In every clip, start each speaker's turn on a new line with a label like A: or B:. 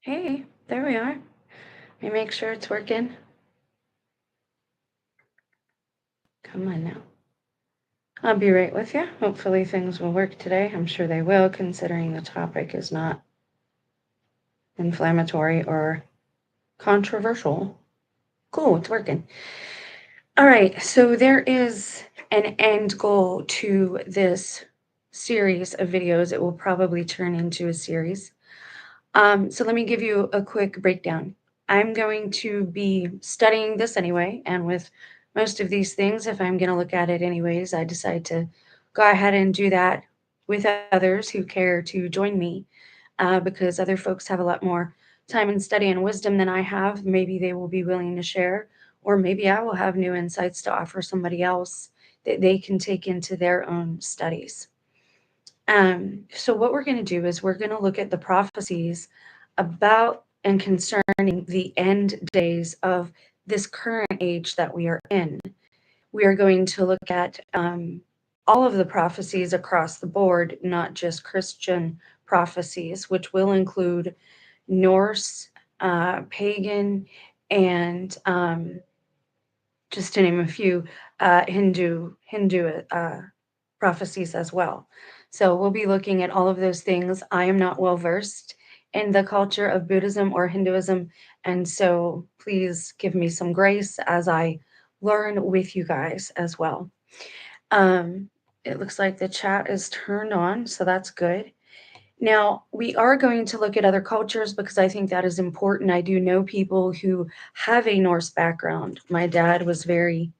A: Hey, there we are. Let me make sure it's working. Come on now. I'll be right with you. Hopefully things will work today. I'm sure they will, considering the topic is not inflammatory or controversial. Cool, it's working. All right, so there is an end goal to this series of videos. It will probably turn into a series. So let me give you a quick breakdown. I'm going to be studying this anyway, and with most of these things, if I'm going to look at it anyways, I decide to go ahead and do that with others who care to join me, because other folks have a lot more time and study and wisdom than I have. Maybe they will be willing to share, or maybe I will have new insights to offer somebody else that they can take into their own studies. So what we're going to do is we're going to look at the prophecies about and concerning the end days of this current age that we are in. We are going to look at all of the prophecies across the board, not just Christian prophecies, which will include Norse, pagan, and just to name a few, Hindu prophecies as well. So we'll be looking at all of those things. I am not well versed in the culture of Buddhism or Hinduism, and so please give me some grace as I learn with you guys as well. It looks like the chat is turned on, so that's good. Now, we are going to look at other cultures because I think that is important. I do know people who have a Norse background. My dad was very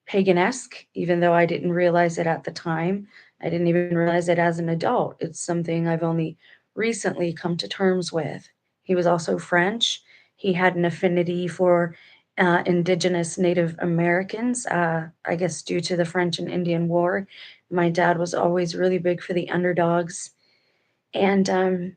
A: pagan-esque, even though I didn't realize it at the time. I didn't even realize it as an adult. It's something I've only recently come to terms with. He was also French. He had an affinity for indigenous Native Americans, I guess due to the French and Indian War. My dad was always really big for the underdogs. And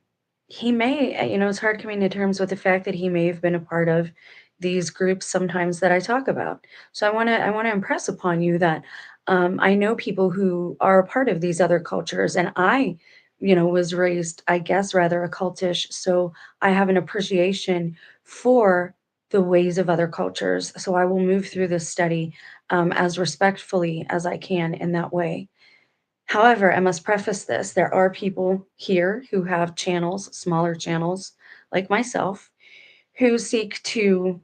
A: he may, it's hard coming to terms with the fact that he may have been a part of these groups sometimes that I talk about. So I want to impress upon you that I know people who are a part of these other cultures, and I, was raised, I guess, rather occultish. So I have an appreciation for the ways of other cultures. So I will move through this study as respectfully as I can in that way. However, I must preface this, there are people here who have channels, smaller channels, like myself, who seek to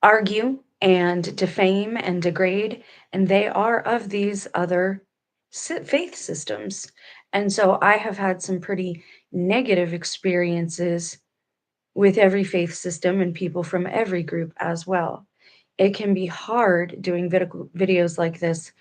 A: argue and defame and degrade, and they are of these other faith systems. And so I have had some pretty negative experiences with every faith system and people from every group as well. It can be hard doing videos like this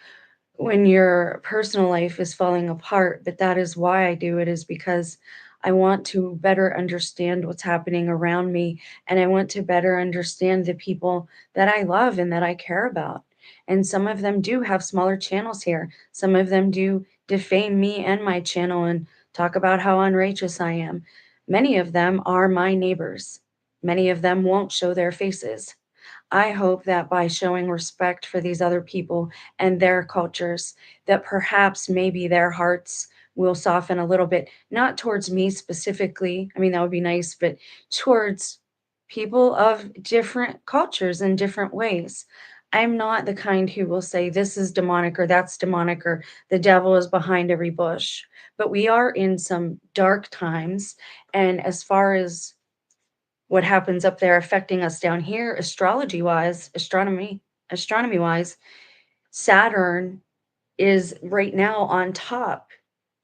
A: when your personal life is falling apart, but that is why I do it, is because I want to better understand what's happening around me, and I want to better understand the people that I love and that I care about. And some of them do have smaller channels here. Some of them do defame me and my channel and talk about how unrighteous I am. Many of them are my neighbors. Many of them won't show their faces. I hope that by showing respect for these other people and their cultures, that perhaps maybe their hearts will soften a little bit, not towards me specifically. I mean, that would be nice, but towards people of different cultures in different ways. I'm not the kind who will say this is demonic or that's demonic or the devil is behind every bush. But we are in some dark times. And as far as what happens up there affecting us down here astrology wise, astronomy wise, Saturn is right now on top.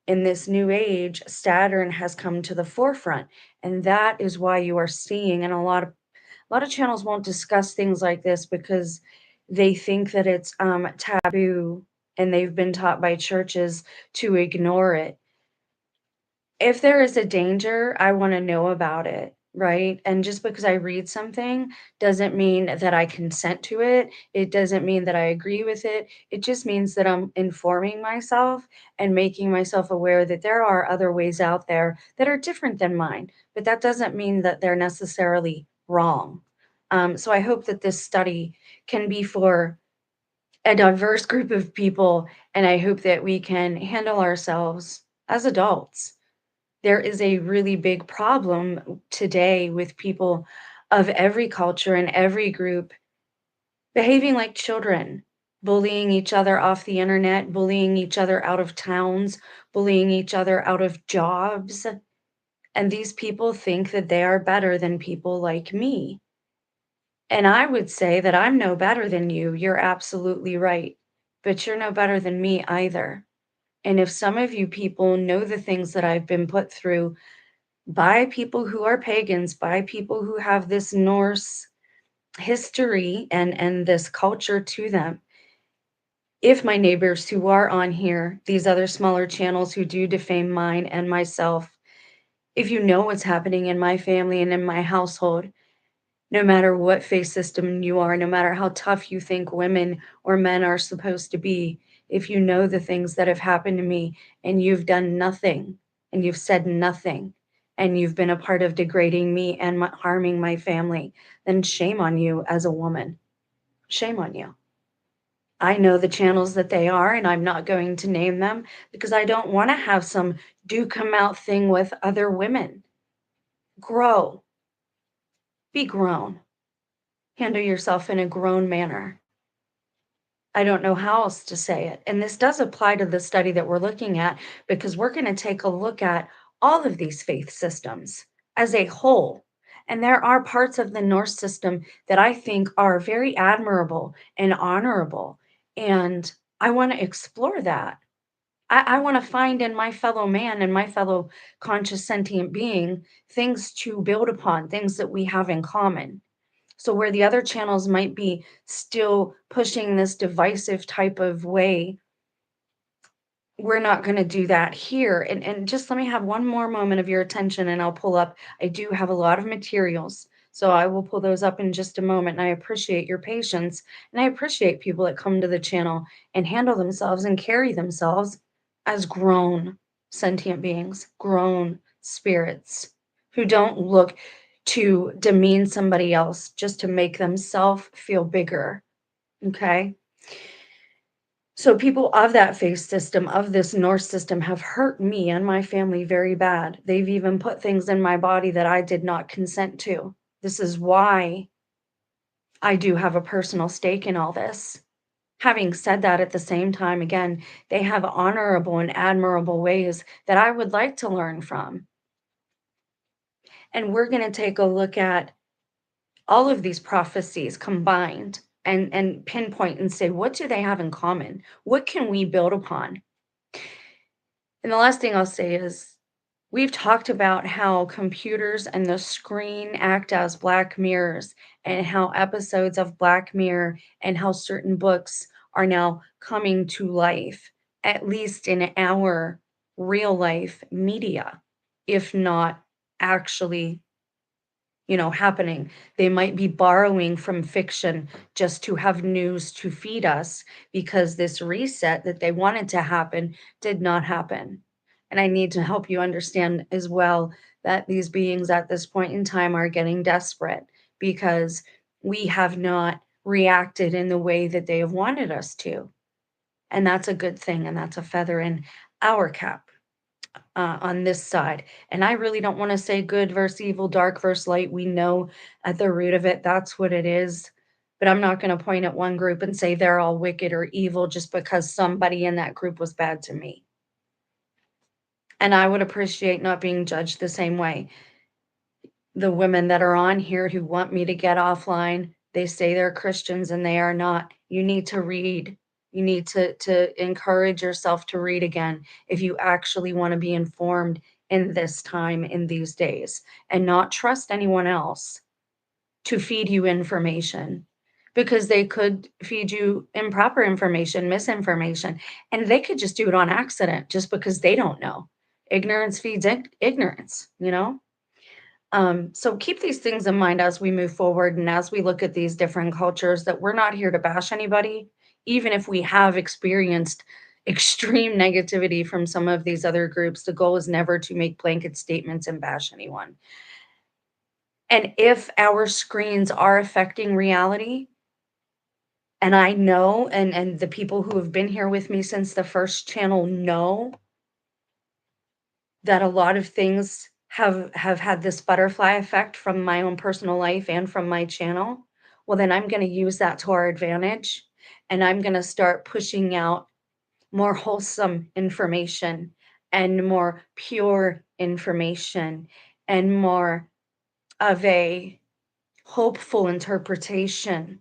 A: In this new age, Saturn has come to the forefront, and that is why you are seeing, and a lot of channels won't discuss things like this because they think that it's taboo, and they've been taught by churches to ignore it. If there is a danger, I wanna know about it, right? And just because I read something doesn't mean that I consent to it. It doesn't mean that I agree with it. It just means that I'm informing myself and making myself aware that there are other ways out there that are different than mine, but that doesn't mean that they're necessarily wrong. So I hope that this study can be for a diverse group of people, and I hope that we can handle ourselves as adults There is a really big problem today with people of every culture and every group behaving like children, bullying each other off the internet, bullying each other out of towns, bullying each other out of jobs. And these people think that they are better than people like me. And I would say that I'm no better than you. You're absolutely right. But you're no better than me either. And if some of you people know the things that I've been put through by people who are pagans, by people who have this Norse history and this culture to them, if my neighbors who are on here, these other smaller channels who do defame mine and myself, if you know what's happening in my family and in my household, no matter what faith system you are, no matter how tough you think women or men are supposed to be, if you know the things that have happened to me and you've done nothing and you've said nothing and you've been a part of degrading me and harming my family, then shame on you as a woman. Shame on you. I know the channels that they are, and I'm not going to name them because I don't want to have some do come out thing with other women. Grow, be grown, handle yourself in a grown manner. I don't know how else to say it. And this does apply to the study that we're looking at because we're going to take a look at all of these faith systems as a whole. And there are parts of the Norse system that I think are very admirable and honorable. And I want to explore that. I want to find in my fellow man and my fellow conscious sentient being things to build upon, things that we have in common. So where the other channels might be still pushing this divisive type of way, we're not going to do that here. And just let me have one more moment of your attention and I'll pull up. I do have a lot of materials. So I will pull those up in just a moment. And I appreciate your patience. And I appreciate people that come to the channel and handle themselves and carry themselves as grown sentient beings, grown spirits who don't look to demean somebody else just to make themselves feel bigger. Okay. So people of that faith system, of this Norse system, have hurt me and my family very bad. They've even put things in my body that I did not consent to. This is why I do have a personal stake in all this. Having said that, at the same time, again, they have honorable and admirable ways that I would like to learn from. And we're going to take a look at all of these prophecies combined and pinpoint and say, what do they have in common? What can we build upon? And the last thing I'll say is we've talked about how computers and the screen act as black mirrors, and how episodes of Black Mirror and how certain books are now coming to life, at least in our real life media, if not actually happening. They might be borrowing from fiction just to have news to feed us because this reset that they wanted to happen did not happen. And I need to help you understand as well that these beings at this point in time are getting desperate because we have not reacted in the way that they have wanted us to. And that's a good thing. And that's a feather in our cap on this side. And I really don't want to say good versus evil, dark versus light. We know at the root of it, that's what it is. But I'm not going to point at one group and say they're all wicked or evil just because somebody in that group was bad to me. And I would appreciate not being judged the same way. The women that are on here who want me to get offline, they say they're Christians and they are not. You need to read. You need to encourage yourself to read again if you actually want to be informed in this time, in these days, and not trust anyone else to feed you information because they could feed you improper information, misinformation, and they could just do it on accident just because they don't know. Ignorance feeds ignorance, you know? So keep these things in mind as we move forward and as we look at these different cultures, that we're not here to bash anybody, even if we have experienced extreme negativity from some of these other groups. The goal is never to make blanket statements and bash anyone. And if our screens are affecting reality, and I know, and the people who have been here with me since the first channel know that a lot of things have had this butterfly effect from my own personal life and from my channel, well, then I'm gonna use that to our advantage, and I'm gonna start pushing out more wholesome information and more pure information and more of a hopeful interpretation.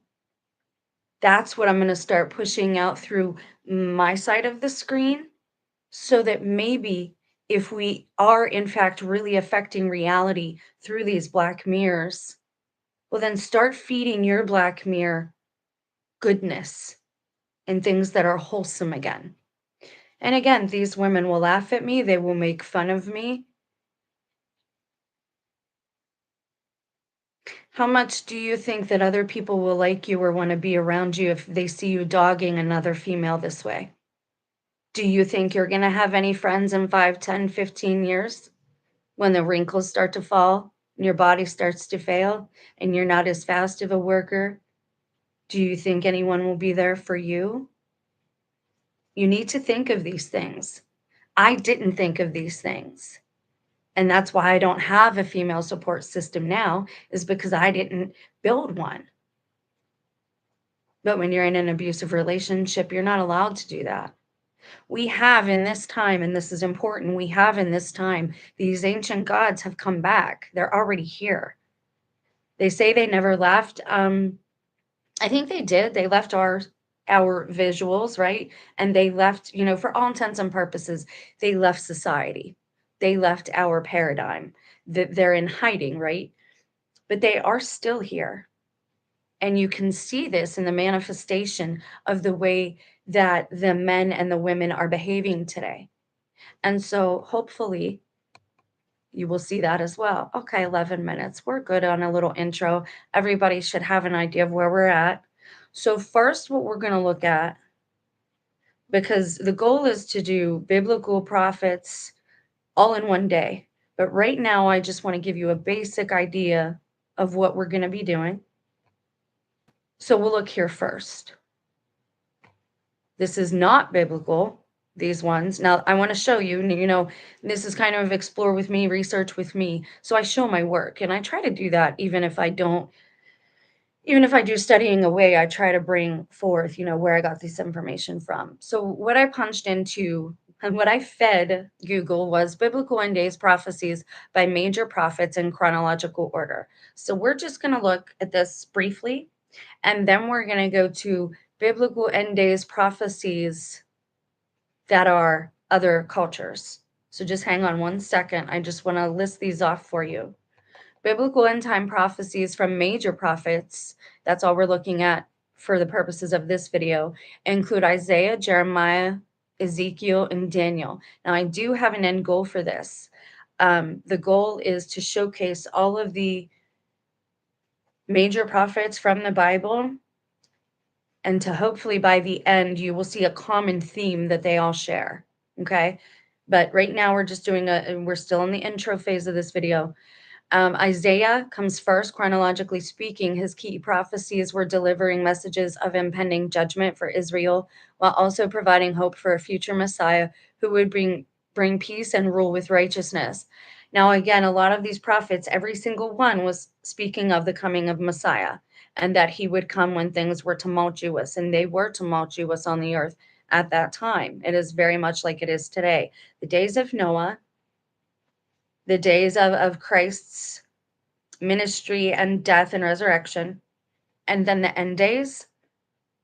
A: That's what I'm gonna start pushing out through my side of the screen, so that maybe if we are in fact really affecting reality through these black mirrors, well, then start feeding your black mirror goodness and things that are wholesome again. And again, these women will laugh at me, they will make fun of me. How much do you think that other people will like you or want to be around you if they see you dogging another female this way? Do you think you're going to have any friends in 5, 10, 15 years when the wrinkles start to fall and your body starts to fail and you're not as fast of a worker? Do you think anyone will be there for you? You need to think of these things. I didn't think of these things. And that's why I don't have a female support system now, is because I didn't build one. But when you're in an abusive relationship, you're not allowed to do that. We have in this time, and this is important, we have in this time, these ancient gods have come back. They're already here. They say they never left. I think they did. They left our visuals, right? And they left, for all intents and purposes, they left society. They left our paradigm. That they're in hiding, right? But they are still here. And you can see this in the manifestation of the way that the men and the women are behaving today. And so hopefully you will see that as well. Okay, 11 minutes. We're good on a little intro. Everybody should have an idea of where we're at. So, first, what we're going to look at, because the goal is to do biblical prophets all in one day. But right now, I just want to give you a basic idea of what we're going to be doing. So, we'll look here first. This is not biblical, these ones. Now, I want to show you, this is kind of explore with me, research with me. So I show my work, and I try to do that even if I don't, even if I do studying away, I try to bring forth, where I got this information from. So what I punched into and what I fed Google was biblical end days prophecies by major prophets in chronological order. So we're just going to look at this briefly, and then we're going to go to biblical end days prophecies that are other cultures. So just hang on one second. I just want to list these off for you. Biblical end time prophecies from major prophets, that's all we're looking at for the purposes of this video, include Isaiah, Jeremiah, Ezekiel, and Daniel. Now, I do have an end goal for this. The goal is to showcase all of the major prophets from the Bible, and to hopefully by the end, you will see a common theme that they all share. Okay. But right now we're just doing we're still in the intro phase of this video. Isaiah comes first, chronologically speaking. His key prophecies were delivering messages of impending judgment for Israel, while also providing hope for a future Messiah who would bring peace and rule with righteousness. Now, again, a lot of these prophets, every single one was speaking of the coming of Messiah, and that he would come when things were tumultuous, and they were tumultuous on the earth at that time. It is very much like it is today. The days of Noah, the days of Christ's ministry and death and resurrection, and then the end days,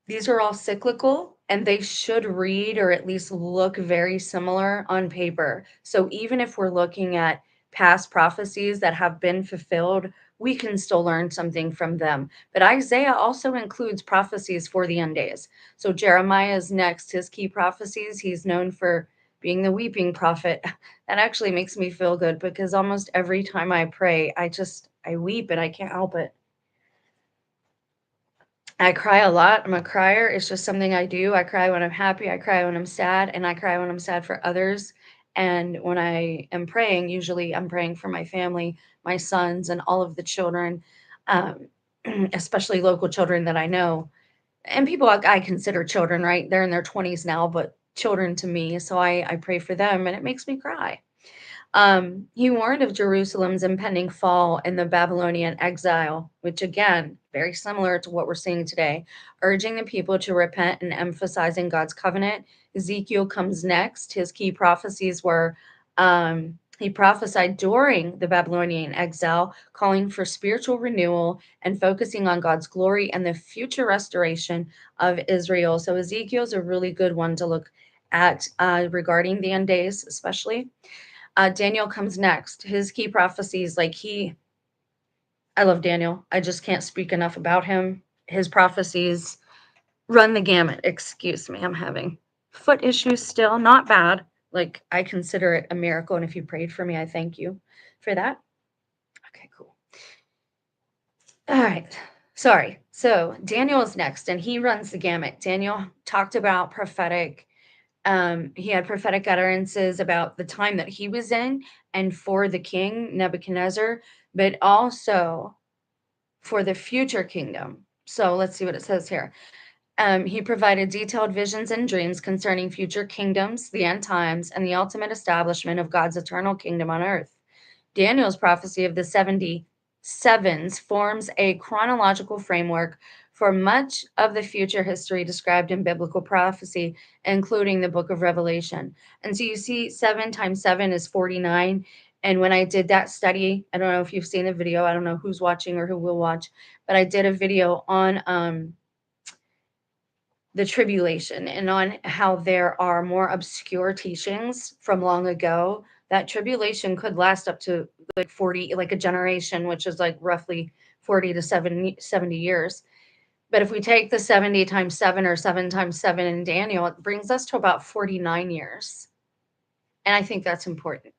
A: these are all cyclical, and they should read or at least look very similar on paper. So even if we're looking at past prophecies that have been fulfilled, we can still learn something from them. But Isaiah also includes prophecies for the end days. So Jeremiah is next. His key prophecies, he's known for being the weeping prophet. That actually makes me feel good, because almost every time I pray, I weep and I can't help it. I cry a lot. I'm a crier. It's just something I do. I cry when I'm happy. I cry when I'm sad. And I cry when I'm sad for others. And when I am praying, usually I'm praying for my family, my sons, and all of the children, um, especially local children that I know. And people I consider children, right? They're in their 20s now, but children to me. So I pray for them, and it makes me cry. He warned of Jerusalem's impending fall in the Babylonian exile, which again, very similar to what we're seeing today, urging the people to repent and emphasizing God's covenant. Ezekiel comes next. His key prophecies were he prophesied during the Babylonian exile, calling for spiritual renewal and focusing on God's glory and the future restoration of Israel. So Ezekiel's a really good one to look at regarding the end days, especially. Daniel comes next. His key prophecies, I love Daniel. I just can't speak enough about him. His prophecies run the gamut. Excuse me, I'm having foot issues still. Not bad. Like, I consider it a miracle. And if you prayed for me, I thank you for that. Okay, cool. All right. Sorry. So Daniel is next, and he runs the gamut. Daniel talked about prophetic. He had prophetic utterances about the time that he was in and for the king Nebuchadnezzar, but also for the future kingdom. So let's see what it says here. He provided detailed visions and dreams concerning future kingdoms, the end times, and the ultimate establishment of God's eternal kingdom on earth. Daniel's prophecy of the 70 sevens forms a chronological framework for much of the future history described in biblical prophecy, including the book of Revelation. And so you see, 7 times 7 is 49. And when I did that study, I don't know if you've seen the video, I don't know who's watching or who will watch, but I did a video on the tribulation and on how there are more obscure teachings from long ago that tribulation could last up to like 40, like a generation, which is like roughly 40 to 70 years. But if we take the 70 times 7 or 7 times 7 in Daniel, it brings us to about 49 years. And I think that's important.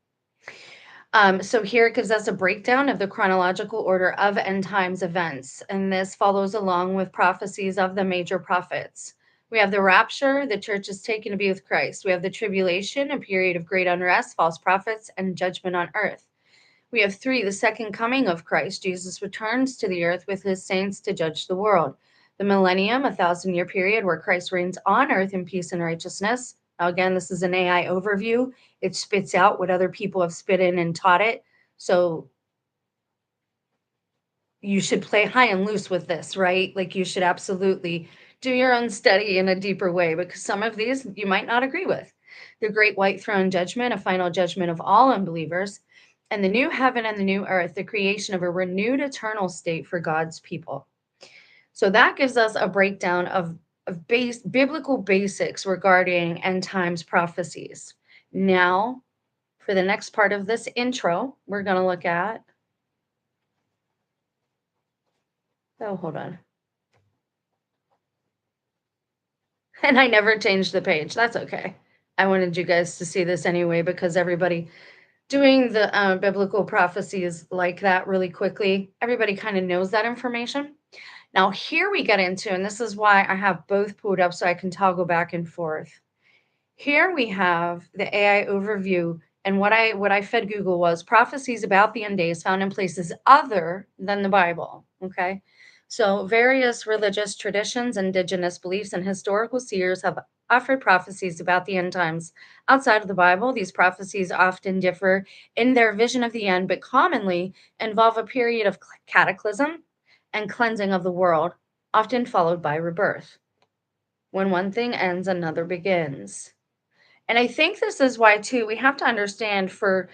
A: So here it gives us a breakdown of the chronological order of end times events, and this follows along with prophecies of the major prophets. We have the rapture, the church is taken to be with Christ. We have the tribulation, a period of great unrest, false prophets, and judgment on earth. We have 3, the second coming of Christ. Jesus returns to the earth with his saints to judge the world. The millennium, a 1,000-year period where Christ reigns on earth in peace and righteousness. Now, again, this is an AI overview. It spits out what other people have spit in and taught it. So you should play high and loose with this, right? Like, you should absolutely do your own study in a deeper way, because some of these you might not agree with. The great white throne judgment, a final judgment of all unbelievers, and the new heaven and the new earth, the creation of a renewed eternal state for God's people. So that gives us a breakdown of biblical basics regarding end times prophecies. Now, for the next part of this intro, we're going to look at. Oh, hold on. And I never changed the page. That's okay. I wanted you guys to see this anyway, because everybody doing the biblical prophecies like that really quickly, everybody kind of knows that information. Now, here we get into, and this is why I have both pulled up so I can toggle back and forth. Here we have the AI overview, and what I fed Google was prophecies about the end days found in places other than the Bible. Okay. So various religious traditions, indigenous beliefs, and historical seers have offered prophecies about the end times outside of the Bible. These prophecies often differ in their vision of the end, but commonly involve a period of cataclysm and cleansing of the world, often followed by rebirth. When one thing ends, another begins. And I think this is why too we have to understand for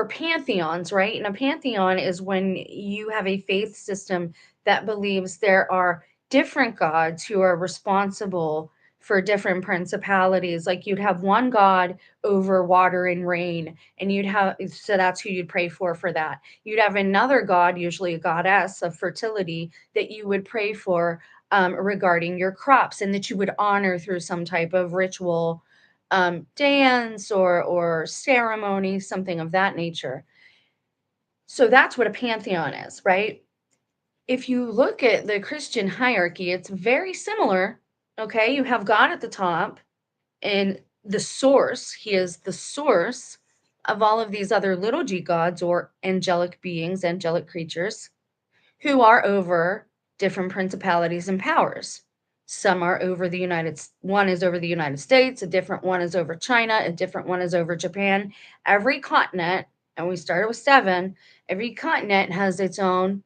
A: pantheons, right? And a pantheon is when you have a faith system that believes there are different gods who are responsible for different principalities. Like, you'd have one god over water and rain, and so that's who you'd pray for that. You'd have another god, usually a goddess of fertility, that you would pray for regarding your crops, and that you would honor through some type of ritual, dance or ceremony, something of that nature. So that's what a pantheon is, right? If you look at the Christian hierarchy, it's very similar. Okay, you have God at the top, and the source, he is the source of all of these other little g gods or angelic beings, angelic creatures, who are over different principalities and powers. Some are over one is over the United States, a different one is over China, a different one is over Japan. Every continent, and we started with seven. Every continent has its own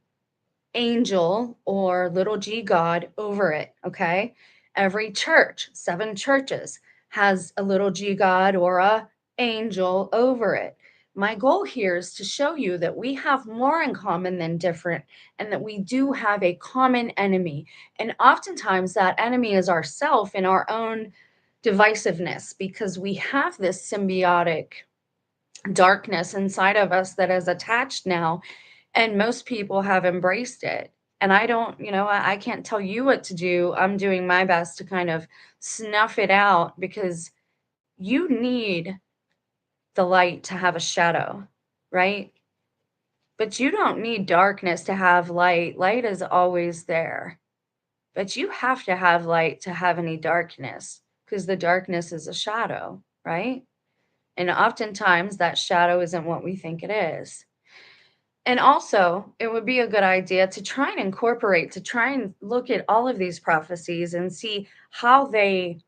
A: angel or little g god over it, okay? Every church, seven churches, has a little g god or a angel over it. My goal here is to show you that we have more in common than different, and that we do have a common enemy. And oftentimes that enemy is ourself in our own divisiveness, because we have this symbiotic darkness inside of us that is attached now, and most people have embraced it. And I don't, I can't tell you what to do. I'm doing my best to kind of snuff it out, because you need the light to have a shadow, right? But you don't need darkness to have light. Light is always there. But you have to have light to have any darkness, because the darkness is a shadow, right? And oftentimes that shadow isn't what we think it is. And also, it would be a good idea to try and incorporate, to try and look at all of these prophecies and see how they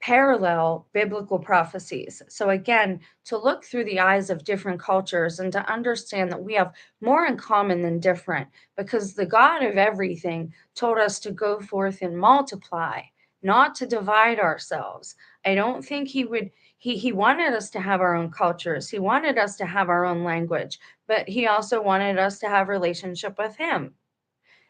A: parallel biblical prophecies. So, again, to look through the eyes of different cultures and to understand that we have more in common than different, because the God of everything told us to go forth and multiply, not to divide ourselves. I don't think he would. He wanted us to have our own cultures. He wanted us to have our own language, but he also wanted us to have relationship with him.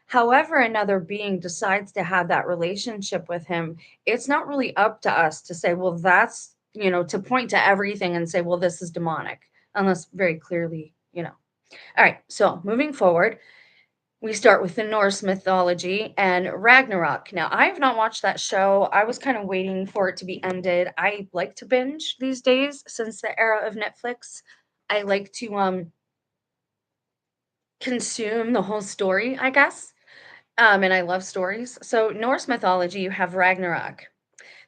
A: However, another being decides to have that relationship with him, it's not really up to us to say, well, that's, to point to everything and say, well, this is demonic, unless very clearly. All right, so moving forward, we start with the Norse mythology and Ragnarok. Now, I have not watched that show. I was kind of waiting for it to be ended. I like to binge these days since the era of Netflix. I like to consume the whole story, I guess. And I love stories. So, Norse mythology, you have Ragnarok.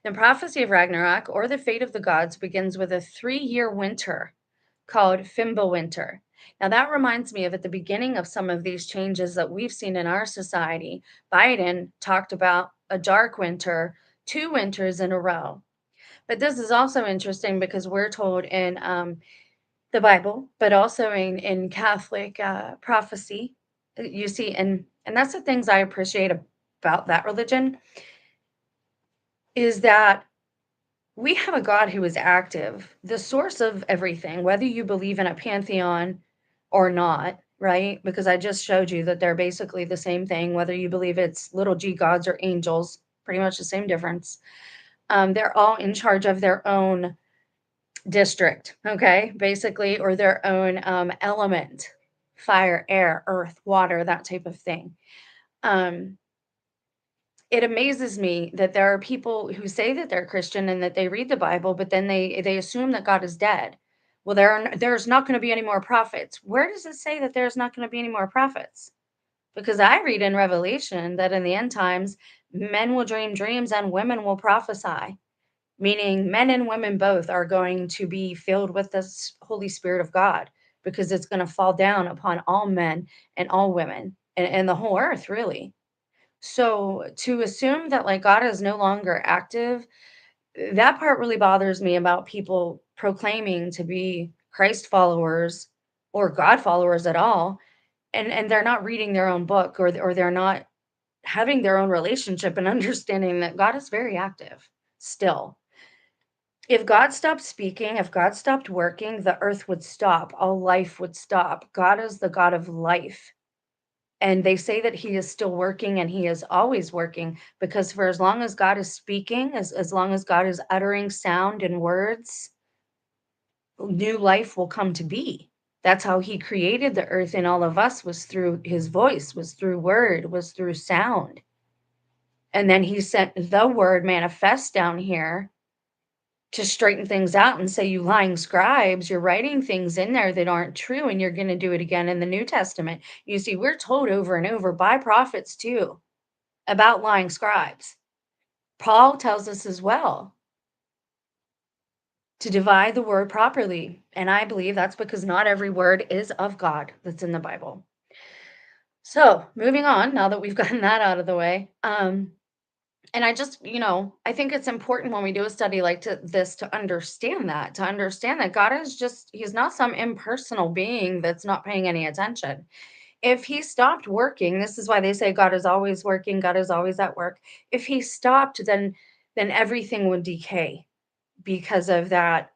A: The prophecy of Ragnarok, or the fate of the gods, begins with a 3-year winter called Fimbulwinter. Now, that reminds me of at the beginning of some of these changes that we've seen in our society. Biden talked about a dark winter, 2 winters in a row. But this is also interesting because we're told in the Bible, but also in Catholic prophecy, you see, and that's the things I appreciate about that religion, is that we have a God who is active, the source of everything, whether you believe in a pantheon or not, right? Because I just showed you that they're basically the same thing, whether you believe it's little g gods or angels, pretty much the same difference. They're all in charge of their own district, okay, basically, or their own element: fire, air, earth, water, that type of thing. Um, it amazes me that there are people who say that they're Christian and that they read the Bible, but then they assume that God is dead. Well, there's not going to be any more prophets. Where does it say that there's not going to be any more prophets? Because I read in Revelation that in the end times, men will dream dreams and women will prophesy, meaning men and women both are going to be filled with the Holy Spirit of God, because it's going to fall down upon all men and all women and the whole earth, really. So to assume that like God is no longer active, that part really bothers me about people proclaiming to be Christ followers or God followers at all, and they're not reading their own book, or they're not having their own relationship and understanding that God is very active still. If God stopped speaking, if God stopped working, the earth would stop, all life would stop. God is the God of life. And they say that he is still working, and he is always working, because for as long as God is speaking, as long as God is uttering sound and words, new life will come to be. That's how he created the earth and all of us, was through his voice, was through word, was through sound. And then he sent the word manifest down here to straighten things out and say, you lying scribes, you're writing things in there that aren't true, and you're going to do it again in the New Testament. You see, we're told over and over by prophets too about lying scribes. Paul tells us as well to divide the word properly. And I believe that's because not every word is of God that's in the Bible. So moving on, now that we've gotten that out of the way, And I just, I think it's important when we do a study like this to understand that God is just, he's not some impersonal being that's not paying any attention. If he stopped working, this is why they say God is always working, God is always at work. If he stopped, then everything would decay because of that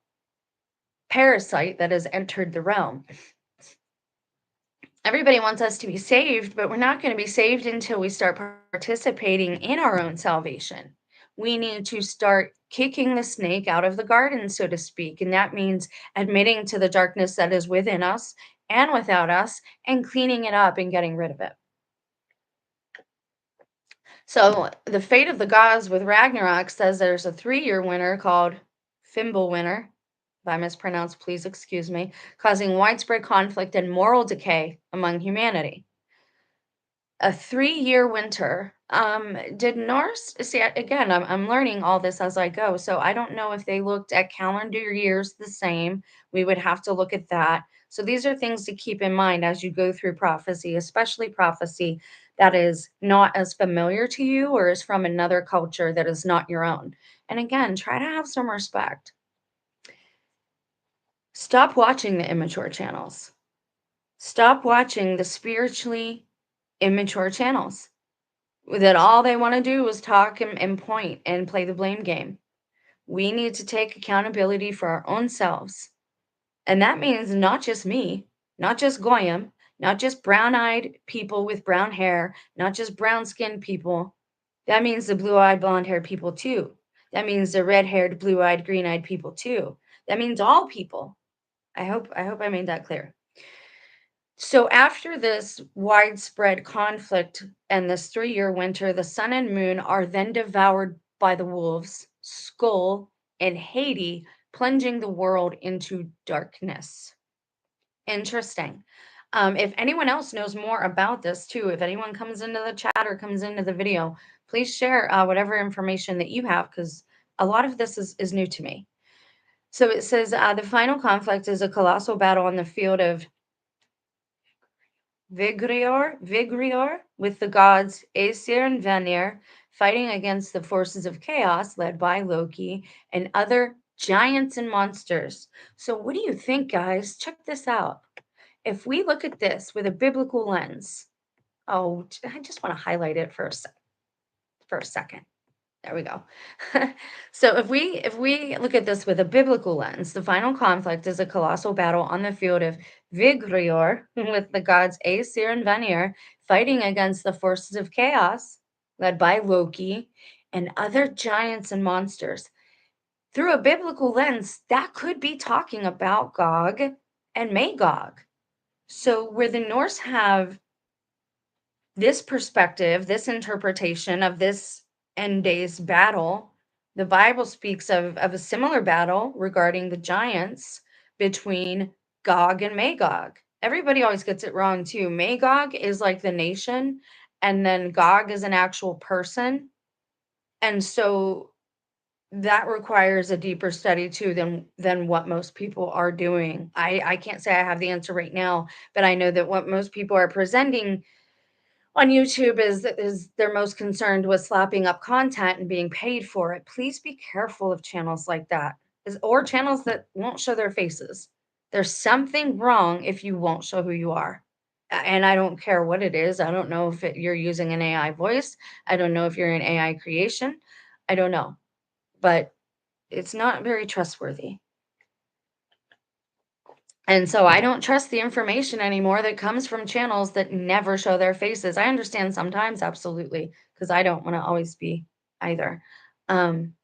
A: parasite that has entered the realm. Everybody wants us to be saved, but we're not going to be saved until we start participating in our own salvation. We need to start kicking the snake out of the garden, so to speak. And that means admitting to the darkness that is within us and without us and cleaning it up and getting rid of it. So, the fate of the gods with Ragnarok says there's a 3-year winter called Fimbulwinter. If I mispronounce, please excuse me, causing widespread conflict and moral decay among humanity. A 3-year winter. Did Norse see, again, I'm learning all this as I go, so I don't know if they looked at calendar years the same. We would have to look at that. So these are things to keep in mind as you go through prophecy, especially prophecy that is not as familiar to you or is from another culture that is not your own. And again, try to have some respect. Stop watching the immature channels. Stop watching the spiritually immature channels that all they want to do is talk and point and play the blame game. We need to take accountability for our own selves. And that means not just me, not just Goyim, not just brown eyed people with brown hair, not just brown skinned people. That means the blue eyed, blonde haired people too. That means the red haired, blue eyed, green eyed people too. That means all people. I hope I made that clear. So after this widespread conflict and this 3-year winter, the sun and moon are then devoured by the wolves, Skull and Haiti, plunging the world into darkness. Interesting. If anyone else knows more about this too, if anyone comes into the chat or comes into the video, please share whatever information that you have, because a lot of this is new to me. So it says the final conflict is a colossal battle on the field of Vigrior, with the gods Aesir and Vanir, fighting against the forces of chaos led by Loki and other giants and monsters. So, what do you think, guys? Check this out. If we look at this with a biblical lens, I just want to highlight it for a second. There we go. So if we look at this with a biblical lens, the final conflict is a colossal battle on the field of Vigrior with the gods Aesir and Vanir fighting against the forces of chaos led by Loki and other giants and monsters. Through a biblical lens, that could be talking about Gog and Magog. So where the Norse have this perspective, this interpretation of this end days battle, the Bible speaks of a similar battle regarding the giants between Gog and Magog. Everybody always gets it wrong too. Magog is like the nation, and then Gog is an actual person. And so that requires a deeper study too than what most people are doing. I can't say I have the answer right now, but I know that what most people are presenting on YouTube is they're most concerned with slapping up content and being paid for it. Please be careful of channels like that, or channels that won't show their faces. There's something wrong if you won't show who you are. And I don't care what it is. I don't know if you're using an AI voice. I don't know if you're an AI creation. I don't know. But it's not very trustworthy. And so I don't trust the information anymore that comes from channels that never show their faces. I understand sometimes, absolutely, because I don't want to always be either. Um,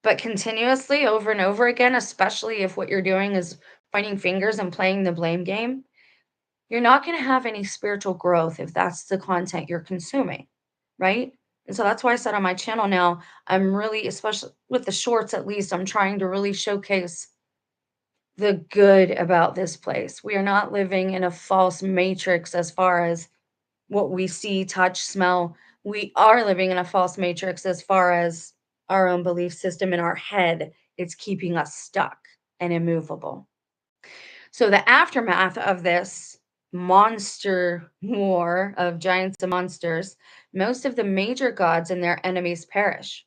A: but continuously over and over again, especially if what you're doing is pointing fingers and playing the blame game, you're not going to have any spiritual growth if that's the content you're consuming, right? And so that's why I said on my channel now, I'm really, especially with the shorts at least, I'm trying to really showcase the good about this place. We are not living in a false matrix as far as what we see, touch, smell. We are living in a false matrix as far as our own belief system in our head. It's keeping us stuck and immovable. So, the aftermath of this monster war of giants and monsters most of the major gods and their enemies perish,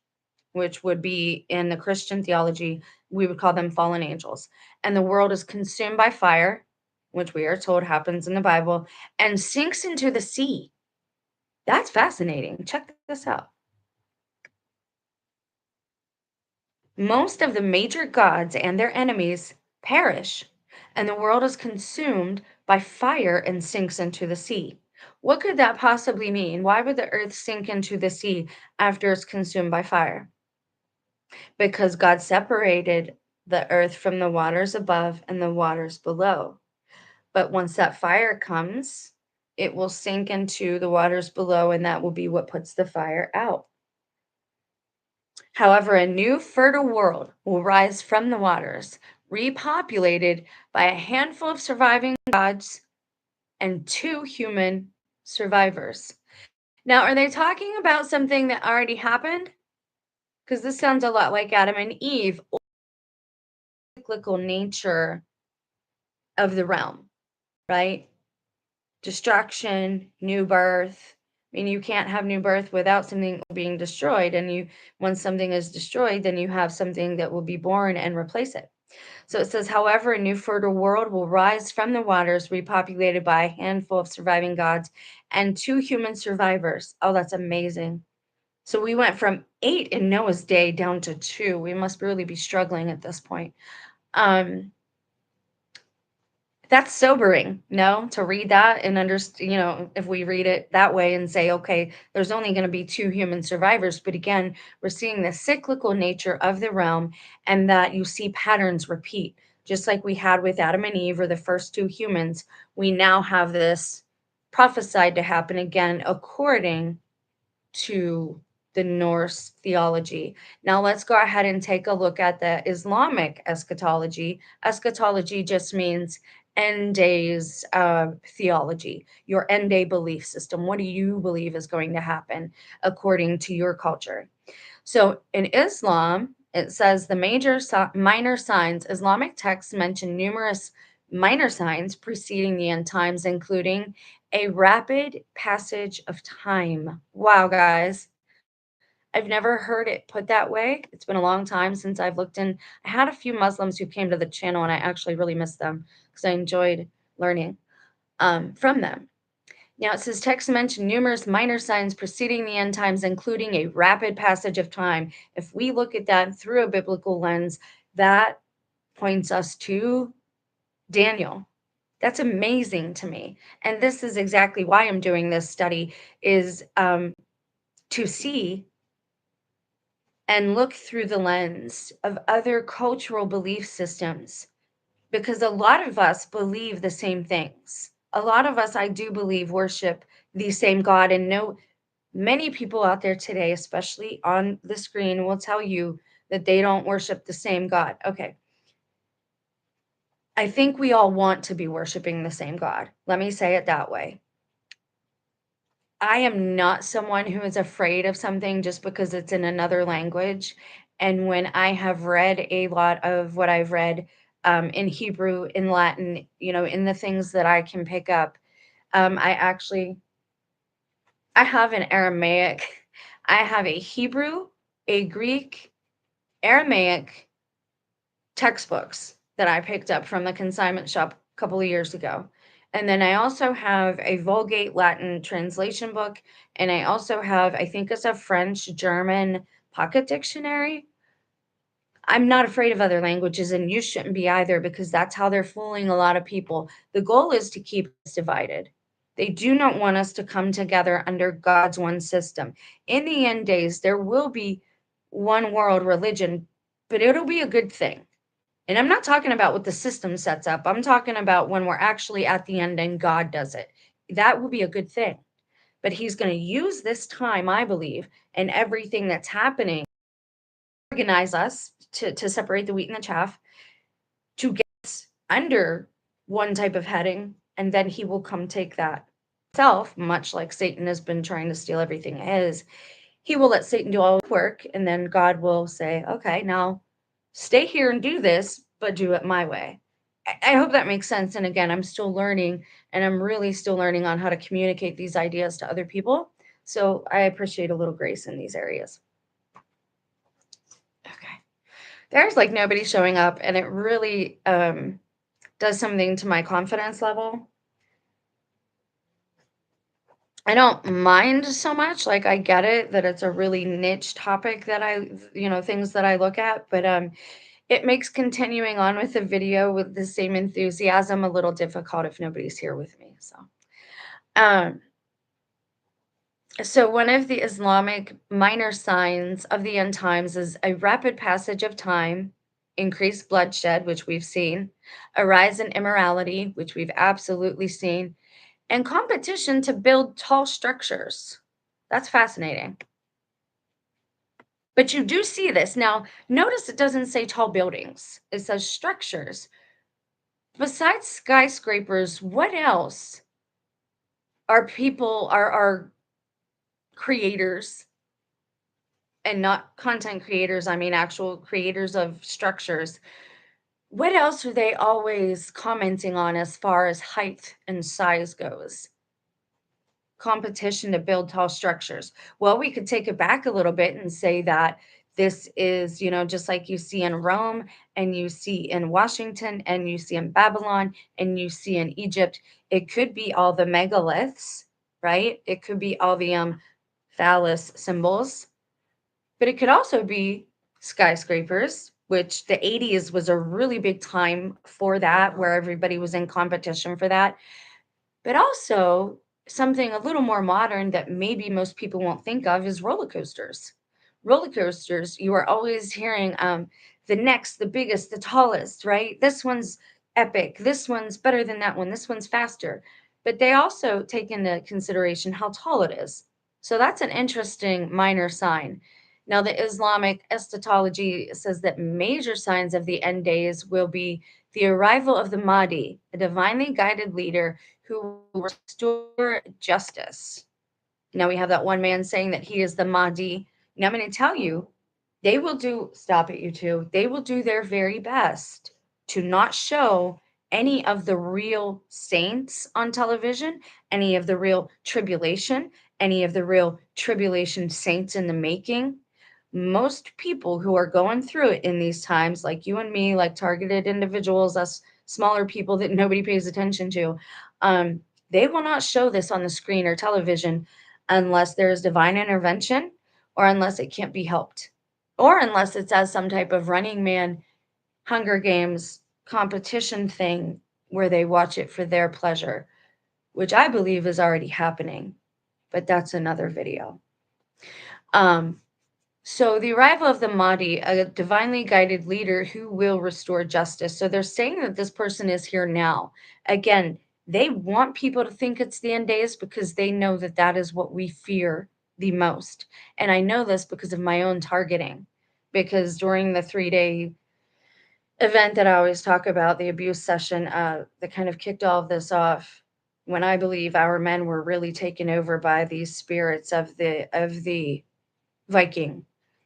A: which would be in the Christian theology, we would call them fallen angels. And the world is consumed by fire, which we are told happens in the Bible, and sinks into the sea. That's fascinating. Check this out. Most of the major gods and their enemies perish, and the world is consumed by fire and sinks into the sea. What could that possibly mean? Why would the earth sink into the sea after it's consumed by fire? Because God separated the earth from the waters above and the waters below. But once that fire comes, it will sink into the waters below, and that will be what puts the fire out. However, a new fertile world will rise from the waters, repopulated by a handful of surviving gods and two human survivors. Now, are they talking about something that already happened? Because this sounds a lot like Adam and Eve, or the cyclical nature of the realm, right? Destruction, new birth. I mean, you can't have new birth without something being destroyed. And once something is destroyed, then you have something that will be born and replace it. So it says, however, a new fertile world will rise from the waters, repopulated by a handful of surviving gods and two human survivors. Oh, that's amazing. So we went from 8 in Noah's day down to 2. We must really be struggling at this point. That's sobering, no, to read that and understand, if we read it that way and say, okay, there's only going to be 2 human survivors. But again, we're seeing the cyclical nature of the realm, and that you see patterns repeat, just like we had with Adam and Eve, or the first 2 humans. We now have this prophesied to happen again according to the Norse theology. Now let's go ahead and take a look at the Islamic eschatology. Eschatology just means end days theology, your end day belief system. What do you believe is going to happen according to your culture? So in Islam, it says the minor signs. Islamic texts mention numerous minor signs preceding the end times, including a rapid passage of time. Wow, guys. I've never heard it put that way. It's been a long time since I've looked in. I had a few Muslims who came to the channel, and I actually really missed them because I enjoyed learning from them. Now it says text mentioned numerous minor signs preceding the end times, including a rapid passage of time. If we look at that through a biblical lens, that points us to Daniel. That's amazing to me. And this is exactly why I'm doing this study, is to see and look through the lens of other cultural belief systems, because a lot of us believe the same things. A lot of us, I do believe, worship the same God. And no, many people out there today, especially on the screen, will tell you that they don't worship the same God. Okay. I think we all want to be worshiping the same God. Let me say it that way. I am not someone who is afraid of something just because it's in another language. And when I have read a lot of what I've read in Hebrew, in Latin, in the things that I can pick up, I have an Aramaic, I have a Hebrew, a Greek, Aramaic textbooks that I picked up from the consignment shop a couple of years ago. And then I also have a Vulgate Latin translation book. And I also have, I think it's a French German pocket dictionary. I'm not afraid of other languages, and you shouldn't be either, because that's how they're fooling a lot of people. The goal is to keep us divided. They do not want us to come together under God's one system. In the end days, there will be one world religion, but it'll be a good thing. And I'm not talking about what the system sets up. I'm talking about when we're actually at the end and God does it. That will be a good thing. But he's going to use this time, I believe, and everything that's happening, organize us to separate the wheat and the chaff, to get us under one type of heading, and then he will come take that self, much like Satan has been trying to steal everything his. He will let Satan do all the work, and then God will say, okay, now stay here and do this, but do it my way. I hope that makes sense. And again, I'm still learning, and I'm really still learning on how to communicate these ideas to other people. So I appreciate a little grace in these areas. Okay. There's like nobody showing up, and it really does something to my confidence level. I don't mind so much. Like I get it that it's a really niche topic that things that I look at, but it makes continuing on with the video with the same enthusiasm a little difficult if nobody's here with me. Um so one of the Islamic minor signs of the end times is a rapid passage of time, increased bloodshed, which we've seen, a rise in immorality, which we've absolutely seen, and competition to build tall structures. That's fascinating. But you do see this. Now, notice it doesn't say tall buildings, it says structures. Besides skyscrapers, what else are creators, and not content creators, I mean actual creators of structures. What else are they always commenting on as far as height and size goes? Competition to build tall structures. Well, we could take it back a little bit and say that this is, just like you see in Rome and you see in Washington and you see in Babylon and you see in Egypt. It could be all the megaliths, right? It could be all the phallus symbols, but it could also be skyscrapers, which the 80s was a really big time for that, where everybody was in competition for that. But also, something a little more modern that maybe most people won't think of is roller coasters. Roller coasters, you are always hearing the next, the biggest, the tallest, right? This one's epic. This one's better than that one. This one's faster. But they also take into consideration how tall it is. So that's an interesting minor sign. Now, the Islamic eschatology says that major signs of the end days will be the arrival of the Mahdi, a divinely guided leader who will restore justice. Now we have that one man saying that he is the Mahdi. Now I'm going to tell you, they will do, stop it, you two, they will do their very best to not show any of the real saints on television, any of the real tribulation, any of the real tribulation saints in the making. Most people who are going through it in these times, like you and me, like targeted individuals, us smaller people that nobody pays attention to, they will not show this on the screen or television unless there is divine intervention, or unless it can't be helped, or unless it's as some type of Running Man, Hunger Games competition thing where they watch it for their pleasure, which I believe is already happening, but that's another video. So the arrival of the Mahdi, a divinely guided leader who will restore justice. So they're saying that this person is here now. Again, they want people to think it's the end days because they know that that is what we fear the most. And I know this because of my own targeting, because during the 3-day event that I always talk about, the abuse session, that kind of kicked all of this off, when I believe our men were really taken over by these spirits of the Viking.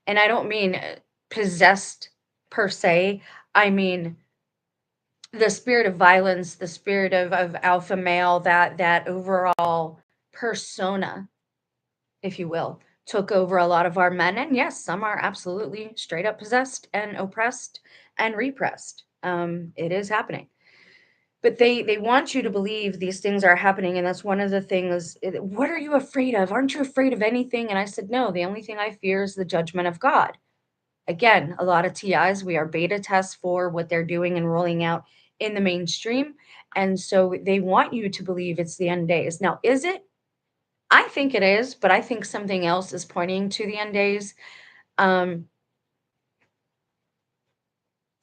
A: And I don't mean possessed per se. I mean the spirit of violence, the spirit of alpha male, that overall persona, if you will, took over a lot of our men. And yes, some are absolutely straight up possessed and oppressed and repressed. It is happening. But they want you to believe these things are happening, and that's one of the things. What are you afraid of? Aren't you afraid of anything? And I said, no, the only thing I fear is the judgment of God. Again, a lot of TIs, we are beta tests for what they're doing and rolling out in the mainstream. And so they want you to believe it's the end days. Now, is it? I think it is, but I think something else is pointing to the end days. Um,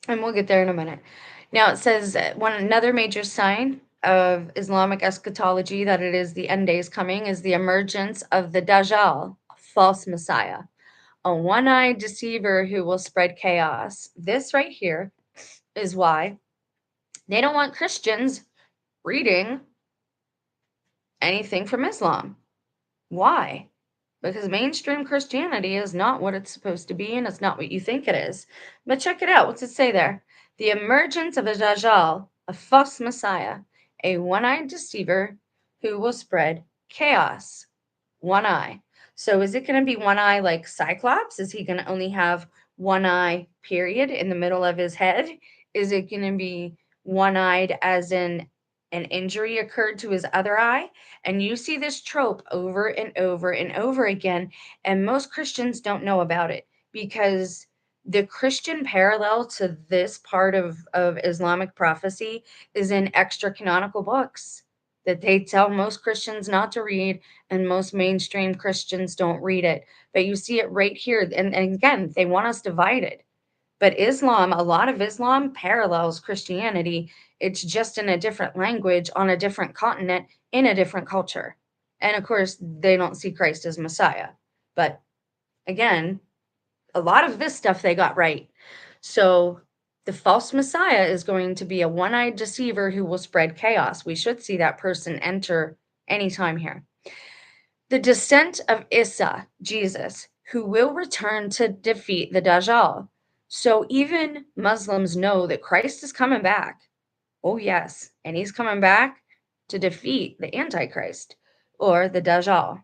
A: and we'll get there in a minute. Now, it says another major sign of Islamic eschatology that it is the end days coming is the emergence of the Dajjal, false messiah, a one-eyed deceiver who will spread chaos. This right here is why they don't want Christians reading anything from Islam. Why? Because mainstream Christianity is not what it's supposed to be, and it's not what you think it is. But check it out. What's it say there? The emergence of a Dajjal, a false messiah, a one-eyed deceiver who will spread chaos. One eye. So is it going to be one eye like Cyclops? Is he going to only have one eye, period, in the middle of his head? Is it going to be one eyed as in an injury occurred to his other eye? And you see this trope over and over and over again. And most Christians don't know about it because the Christian parallel to this part of Islamic prophecy is in extra canonical books that they tell most Christians not to read, and most mainstream Christians don't read it. But you see it right here. And again, they want us divided. But Islam, a lot of Islam parallels Christianity. It's just in a different language, on a different continent, in a different culture. And of course, they don't see Christ as Messiah. But again, a lot of this stuff they got right. So the false Messiah is going to be a one eyed deceiver who will spread chaos. We should see that person enter anytime here. The descent of Isa, Jesus, who will return to defeat the Dajjal. So even Muslims know that Christ is coming back. Oh, yes. And he's coming back to defeat the Antichrist or the Dajjal.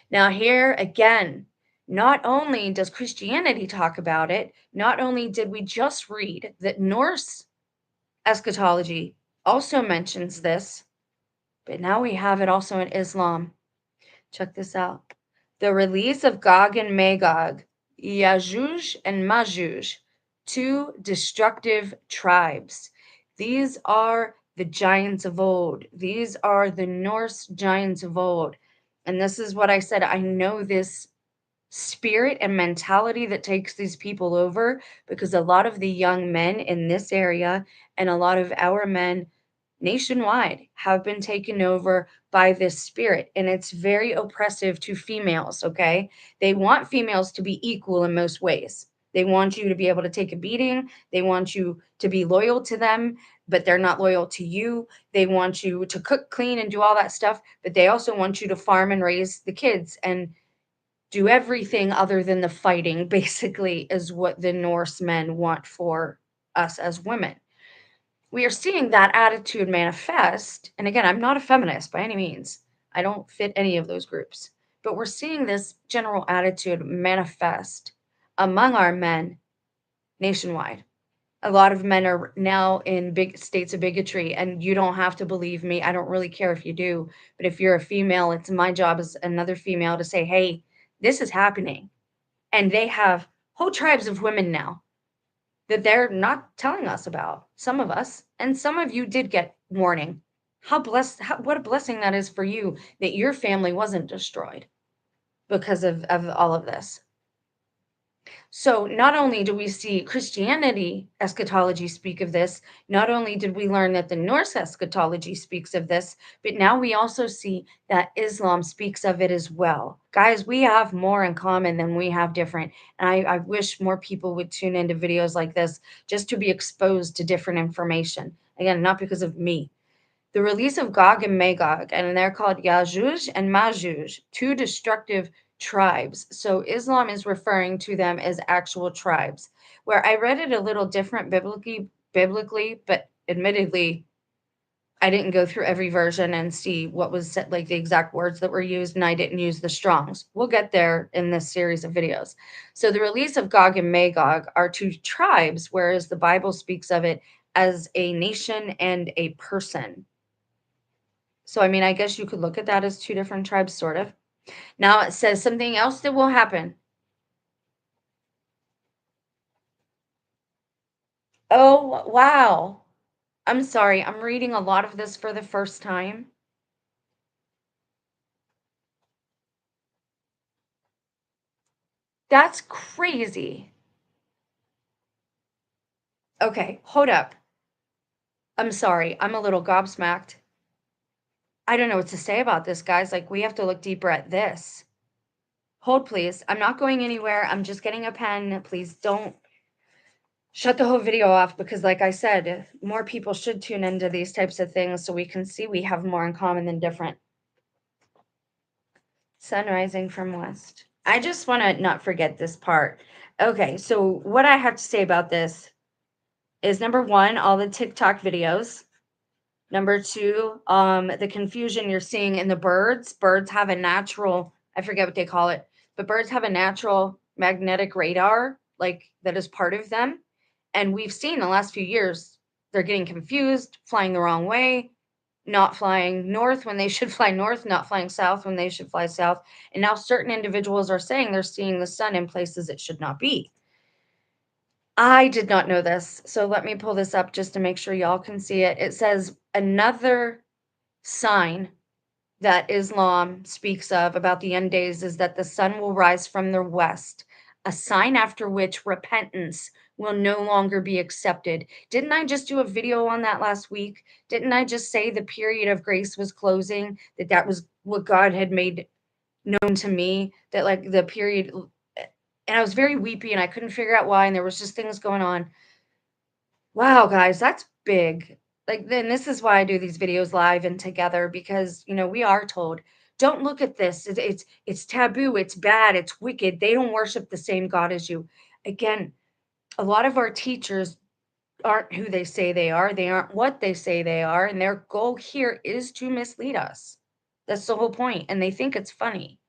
A: Now, here again, not only does Christianity talk about it, not only did we just read that Norse eschatology also mentions this, but now we have it also in Islam. Check this out. The release of Gog and Magog, Yajuj and Majuj, two destructive tribes. These are the giants of old. These are the Norse giants of old. And this is what I said. I know this spirit and mentality that takes these people over because a lot of the young men in this area and a lot of our men nationwide have been taken over by this spirit, and it's very oppressive to females. Okay, they want females to be equal in most ways. They want you to be able to take a beating, they want you to be loyal to them, but they're not loyal to you. They want you to cook, clean, and do all that stuff, but they also want you to farm and raise the kids and do everything other than the fighting, basically, is what the Norsemen want for us as women. We are seeing that attitude manifest. And again, I'm not a feminist by any means, I don't fit any of those groups. But we're seeing this general attitude manifest among our men nationwide. A lot of men are now in big states of bigotry, and you don't have to believe me. I don't really care if you do. But if you're a female, it's my job as another female to say, hey, this is happening. And they have whole tribes of women now that they're not telling us about, some of us. And some of you did get warning. How blessed, what a blessing that is for you that your family wasn't destroyed because of all of this. So not only do we see Christianity eschatology speak of this, not only did we learn that the Norse eschatology speaks of this, but now we also see that Islam speaks of it as well. Guys, we have more in common than we have different. And I wish more people would tune into videos like this just to be exposed to different information. Again, not because of me. The release of Gog and Magog, and they're called Yajuj and Majuj, two destructive tribes. So Islam is referring to them as actual tribes. Where I read it a little different biblically, but admittedly, I didn't go through every version and see what was said, like the exact words that were used, and I didn't use the Strongs. We'll get there in this series of videos. So the release of Gog and Magog are two tribes, whereas the Bible speaks of it as a nation and a person. So, I mean, I guess you could look at that as two different tribes, sort of. Now it says something else that will happen. Oh, wow. I'm sorry. I'm reading a lot of this for the first time. That's crazy. Okay, hold up. I'm sorry. I'm a little gobsmacked. I don't know what to say about this, guys. Like, we have to look deeper at this. Hold, please. I'm not going anywhere. I'm just getting a pen. Please don't shut the whole video off because, like I said, more people should tune into these types of things so we can see we have more in common than different. Sun rising from west. I just want to not forget this part. Okay, so what I have to say about this is number one, all the TikTok videos. Number two, the confusion you're seeing in the birds. Birds have a natural I forget what they call it, but birds have a natural magnetic radar, like that is part of them. And we've seen the last few years, they're getting confused, flying the wrong way, not flying north when they should fly north, not flying south when they should fly south. And now certain individuals are saying they're seeing the sun in places it should not be. I did not know this. So let me pull this up just to make sure y'all can see it. It says another sign that Islam speaks of about the end days is that the sun will rise from the west, a sign after which repentance will no longer be accepted. Didn't I just do a video on that last week? Didn't I just say the period of grace was closing, that that was what God had made known to me, that like the period, and I was very weepy and I couldn't figure out why, and there was just things going on. Wow, guys, that's big. Like, then this is why I do these videos live and together because, we are told, don't look at this. It's taboo, it's bad, it's wicked. They don't worship the same God as you. Again, a lot of our teachers aren't who they say they are. They aren't what they say they are, and their goal here is to mislead us. That's the whole point, and they think it's funny.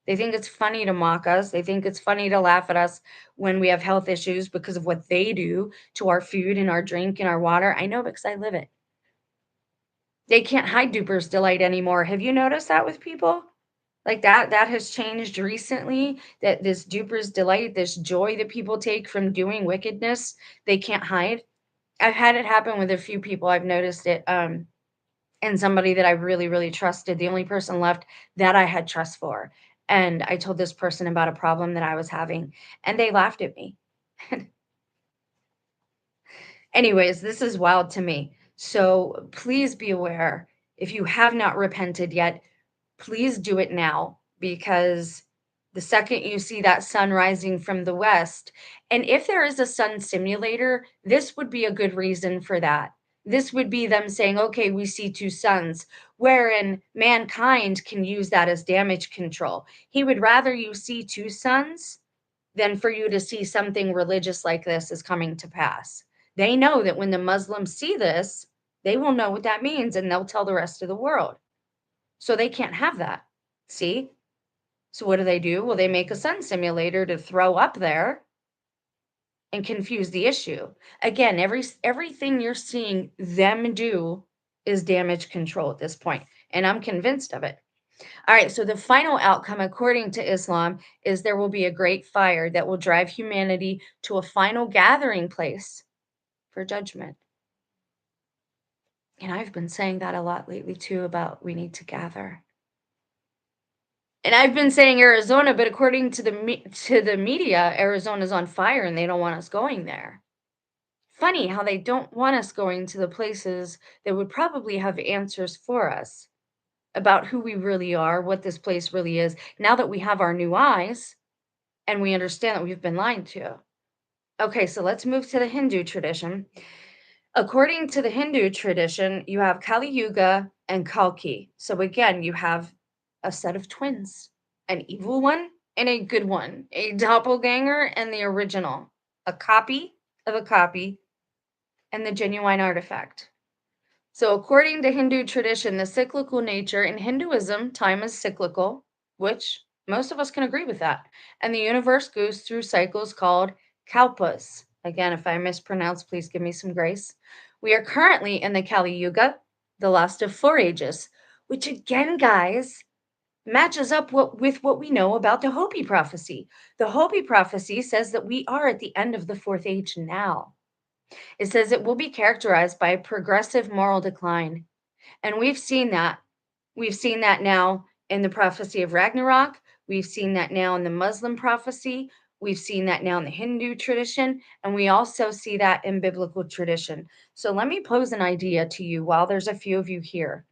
A: They think it's funny to mock us. They think it's funny to laugh at us when we have health issues because of what they do to our food and our drink and our water. I know because I live it. They can't hide Duper's delight anymore. Have you noticed that with people? Like that has changed recently, that this Duper's delight, this joy that people take from doing wickedness, they can't hide. I've had it happen with a few people. I've noticed it. And somebody that I really, really trusted, the only person left that I had trust for. And I told this person about a problem that I was having, and they laughed at me. Anyways, this is wild to me. So please be aware, if you have not repented yet, please do it now, because the second you see that sun rising from the west, and if there is a sun simulator, this would be a good reason for that. This would be them saying, okay, we see two suns, wherein mankind can use that as damage control. He would rather you see two suns than for you to see something religious like this is coming to pass. They know that when the Muslims see this, they will know what that means and they'll tell the rest of the world. So they can't have that. See? So what do? Well, they make a sun simulator to throw up there and confuse the issue. Again, everything you're seeing them do is damage control at this point, and I'm convinced of it. All right, so the final outcome, according to Islam, is there will be a great fire that will drive humanity to a final gathering place for judgment. And I've been saying that a lot lately too, about we need to gather. And I've been saying Arizona, but according to the media, Arizona's on fire and they don't want us going there. Funny how they don't want us going to the places that would probably have answers for us about who we really are, what this place really is, now that we have our new eyes and we understand that we've been lied to. Okay, so let's move to the Hindu tradition. According to the Hindu tradition, you have Kali Yuga and Kalki. So again, you have a set of twins, an evil one and a good one, a doppelganger and the original, a copy of a copy, and the genuine artifact. So, according to Hindu tradition, the cyclical nature in Hinduism, time is cyclical, which most of us can agree with that. And the universe goes through cycles called kalpas. Again, if I mispronounce, please give me some grace. We are currently in the Kali Yuga, the last of 4 ages, which again, guys, matches up with what we know about the Hopi prophecy. The Hopi prophecy says that we are at the end of the 4th age now. It says it will be characterized by a progressive moral decline. And we've seen that. We've seen that now in the prophecy of Ragnarok. We've seen that now in the Muslim prophecy. We've seen that now in the Hindu tradition. And we also see that in biblical tradition. So let me pose an idea to you while there's a few of you here.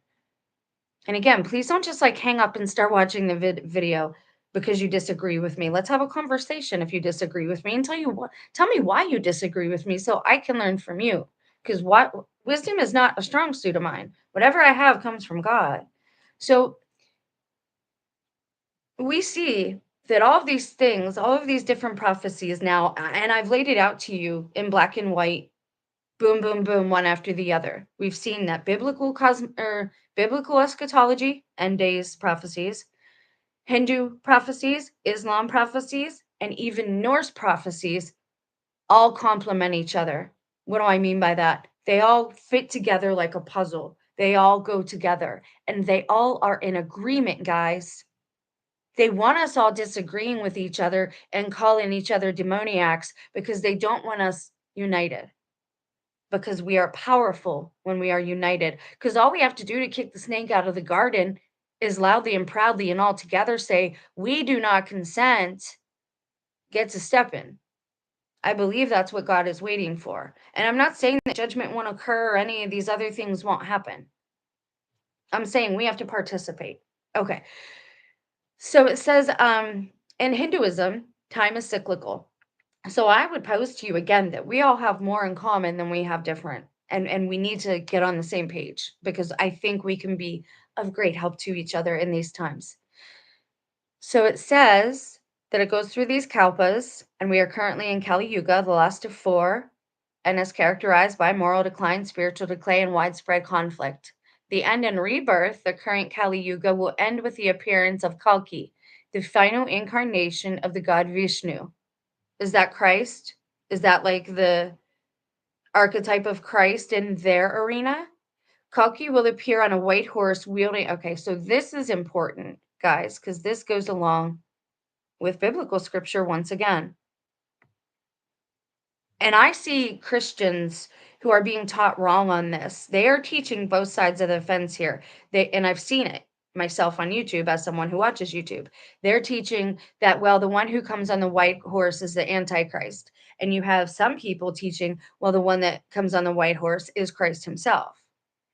A: And again, please don't just like hang up and start watching the video because you disagree with me. Let's have a conversation if you disagree with me and tell me why you disagree with me so I can learn from you. Because what wisdom is not a strong suit of mine. Whatever I have comes from God. So we see that all of these things, all of these different prophecies now, and I've laid it out to you in black and white, boom, boom, boom, one after the other. We've seen that biblical eschatology, end days prophecies, Hindu prophecies, Islam prophecies, and even Norse prophecies all complement each other. What do I mean by that? They all fit together like a puzzle. They all go together and they all are in agreement, guys. They want us all disagreeing with each other and calling each other demoniacs because they don't want us united. Because we are powerful when we are united. Because all we have to do to kick the snake out of the garden is loudly and proudly and all together say, "We do not consent," gets a step in. I believe that's what God is waiting for. And I'm not saying that judgment won't occur or any of these other things won't happen. I'm saying we have to participate. Okay. So it says in Hinduism, time is cyclical. So I would pose to you again that we all have more in common than we have different. And we need to get on the same page because I think we can be of great help to each other in these times. So it says that it goes through these kalpas, and we are currently in Kali Yuga, the last of four, and is characterized by moral decline, spiritual decay, and widespread conflict. The end and rebirth, the current Kali Yuga, will end with the appearance of Kalki, the final incarnation of the god Vishnu. Is that Christ? Is that like the archetype of Christ in their arena? Kalki will appear on a white horse wielding. Okay, so this is important, guys, because this goes along with biblical scripture once again. And I see Christians who are being taught wrong on this. They are teaching both sides of the fence here. And I've seen it myself on YouTube as someone who watches YouTube. They're teaching that, well, the one who comes on the white horse is the Antichrist. And you have some people teaching, well, the one that comes on the white horse is Christ himself.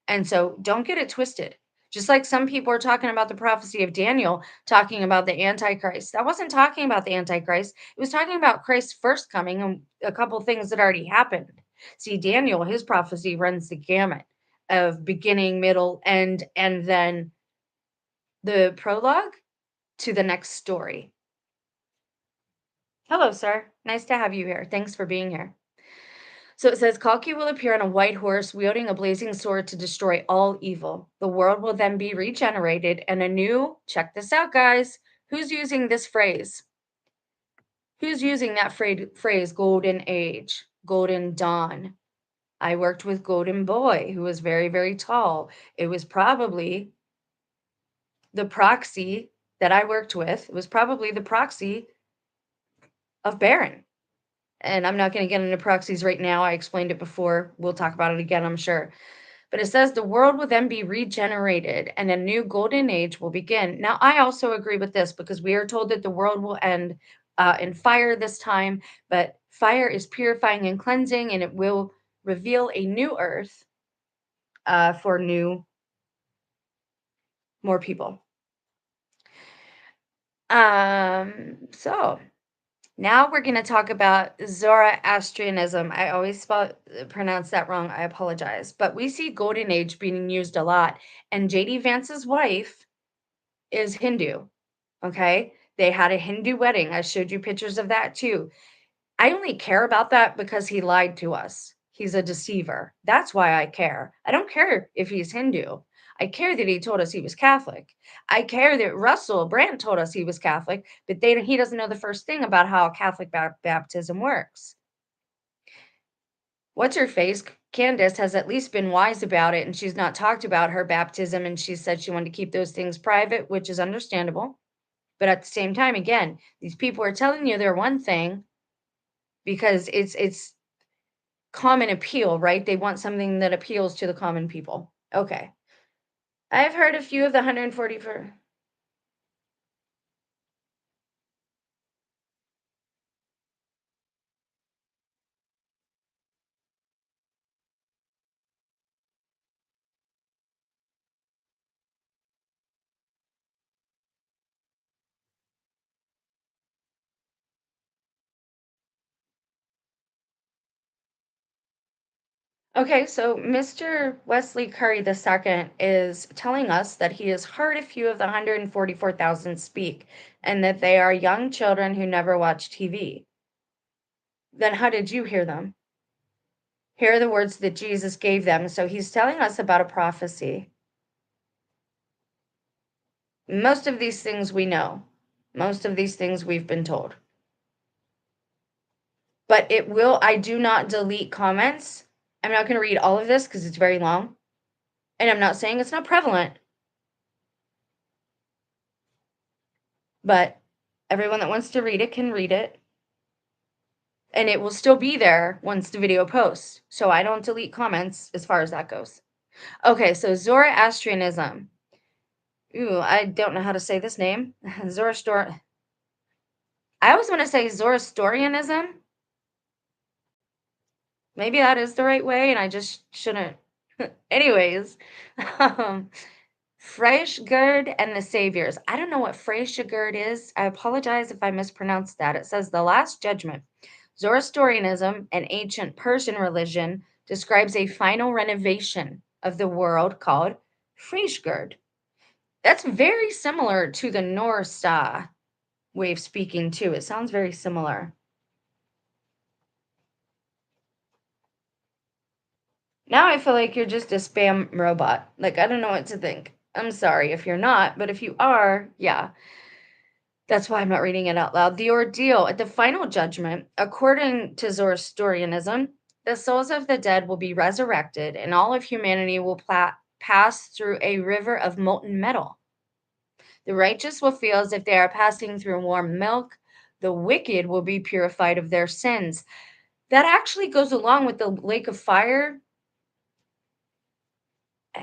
A: And so don't get it twisted. Just like some people are talking about the prophecy of Daniel, talking about the Antichrist. That wasn't talking about the Antichrist. It was talking about Christ's first coming and a couple things that already happened. See, Daniel, his prophecy runs the gamut of beginning, middle, end, and then the prologue to the next story. Hello, sir. Nice to have you here. Thanks for being here. So it says, Kalki will appear on a white horse wielding a blazing sword to destroy all evil. The world will then be regenerated and a new, check this out, guys. Who's using this phrase? Who's using that phrase, golden age, golden dawn? I worked with Golden Boy, who was very, very tall. It was probably the proxy that I worked with. It was probably the proxy of Baron. And I'm not going to get into proxies right now. I explained it before. We'll talk about it again, I'm sure. But it says the world will then be regenerated and a new golden age will begin. Now, I also agree with this because we are told that the world will end in fire this time, but fire is purifying and cleansing, and it will reveal a new earth for more people. So now we're going to talk about Zoroastrianism. I always pronounce that wrong. I apologize. But we see Golden Age being used a lot. And J.D. Vance's wife is Hindu. Okay. They had a Hindu wedding. I showed you pictures of that too. I only care about that because he lied to us. He's a deceiver. That's why I care. I don't care if he's Hindu. I care that he told us he was Catholic. I care that Russell Brand told us he was Catholic, but he doesn't know the first thing about how Catholic baptism works. What's her face? Candace has at least been wise about it, and she's not talked about her baptism, and she said she wanted to keep those things private, which is understandable. But at the same time, again, these people are telling you they're one thing because it's common appeal, right? They want something that appeals to the common people. Okay. I've heard a few of the 140 for. Okay, so Mr. Wesley Curry II is telling us that he has heard a few of the 144,000 speak and that they are young children who never watch TV. Then how did you hear them? Here are the words that Jesus gave them. So he's telling us about a prophecy. Most of these things we know. Most of these things we've been told. But I do not delete comments. I'm not going to read all of this because it's very long. And I'm not saying it's not prevalent, but everyone that wants to read it can read it. And it will still be there once the video posts. So I don't delete comments as far as that goes. Okay, so Zoroastrianism. Ooh, I don't know how to say this name. Zoroaster. I always want to say Zoroastrianism. Maybe that is the right way, and I just shouldn't. Anyways, um, Freishgerd and the Saviors. I don't know what Freishgerd is. I apologize if I mispronounced that. It says the Last Judgment. Zoroastrianism, an ancient Persian religion, describes a final renovation of the world called Freishgerd. That's very similar to the Norse way of speaking, too. It sounds very similar. Now I feel like you're just a spam robot. Like, I don't know what to think. I'm sorry if you're not, but if you are, yeah, that's why I'm not reading it out loud. The ordeal at the final judgment, according to Zoroastrianism, the souls of the dead will be resurrected, and all of humanity will pass through a river of molten metal. The righteous will feel as if they are passing through warm milk. The wicked will be purified of their sins. That actually goes along with the lake of fire.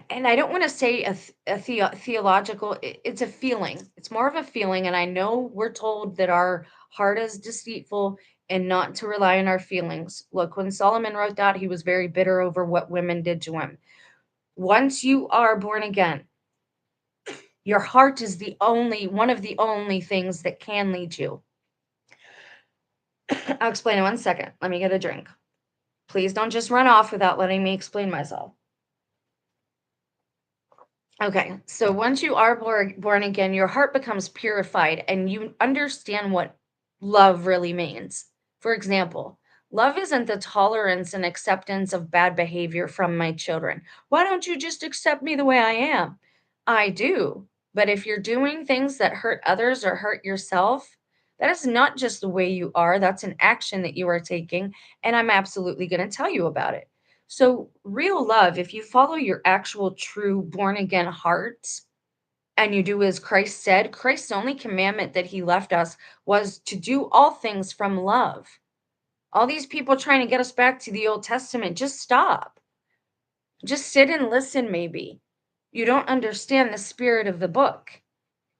A: And I don't want to say theological, it's a feeling. It's more of a feeling. And I know we're told that our heart is deceitful and not to rely on our feelings. Look, when Solomon wrote that, he was very bitter over what women did to him. Once you are born again, your heart is the only one of the only things that can lead you. I'll explain in 1 second. Let me get a drink. Please don't just run off without letting me explain myself. Okay, so once you are born again, your heart becomes purified and you understand what love really means. For example, love isn't the tolerance and acceptance of bad behavior from my children. Why don't you just accept me the way I am? I do. But if you're doing things that hurt others or hurt yourself, that is not just the way you are, that's an action that you are taking. And I'm absolutely going to tell you about it. So, real love, if you follow your actual true born again heart and you do as Christ said, Christ's only commandment that he left us was to do all things from love. All these people trying to get us back to the Old Testament, just stop. Just sit and listen, maybe. You don't understand the spirit of the book.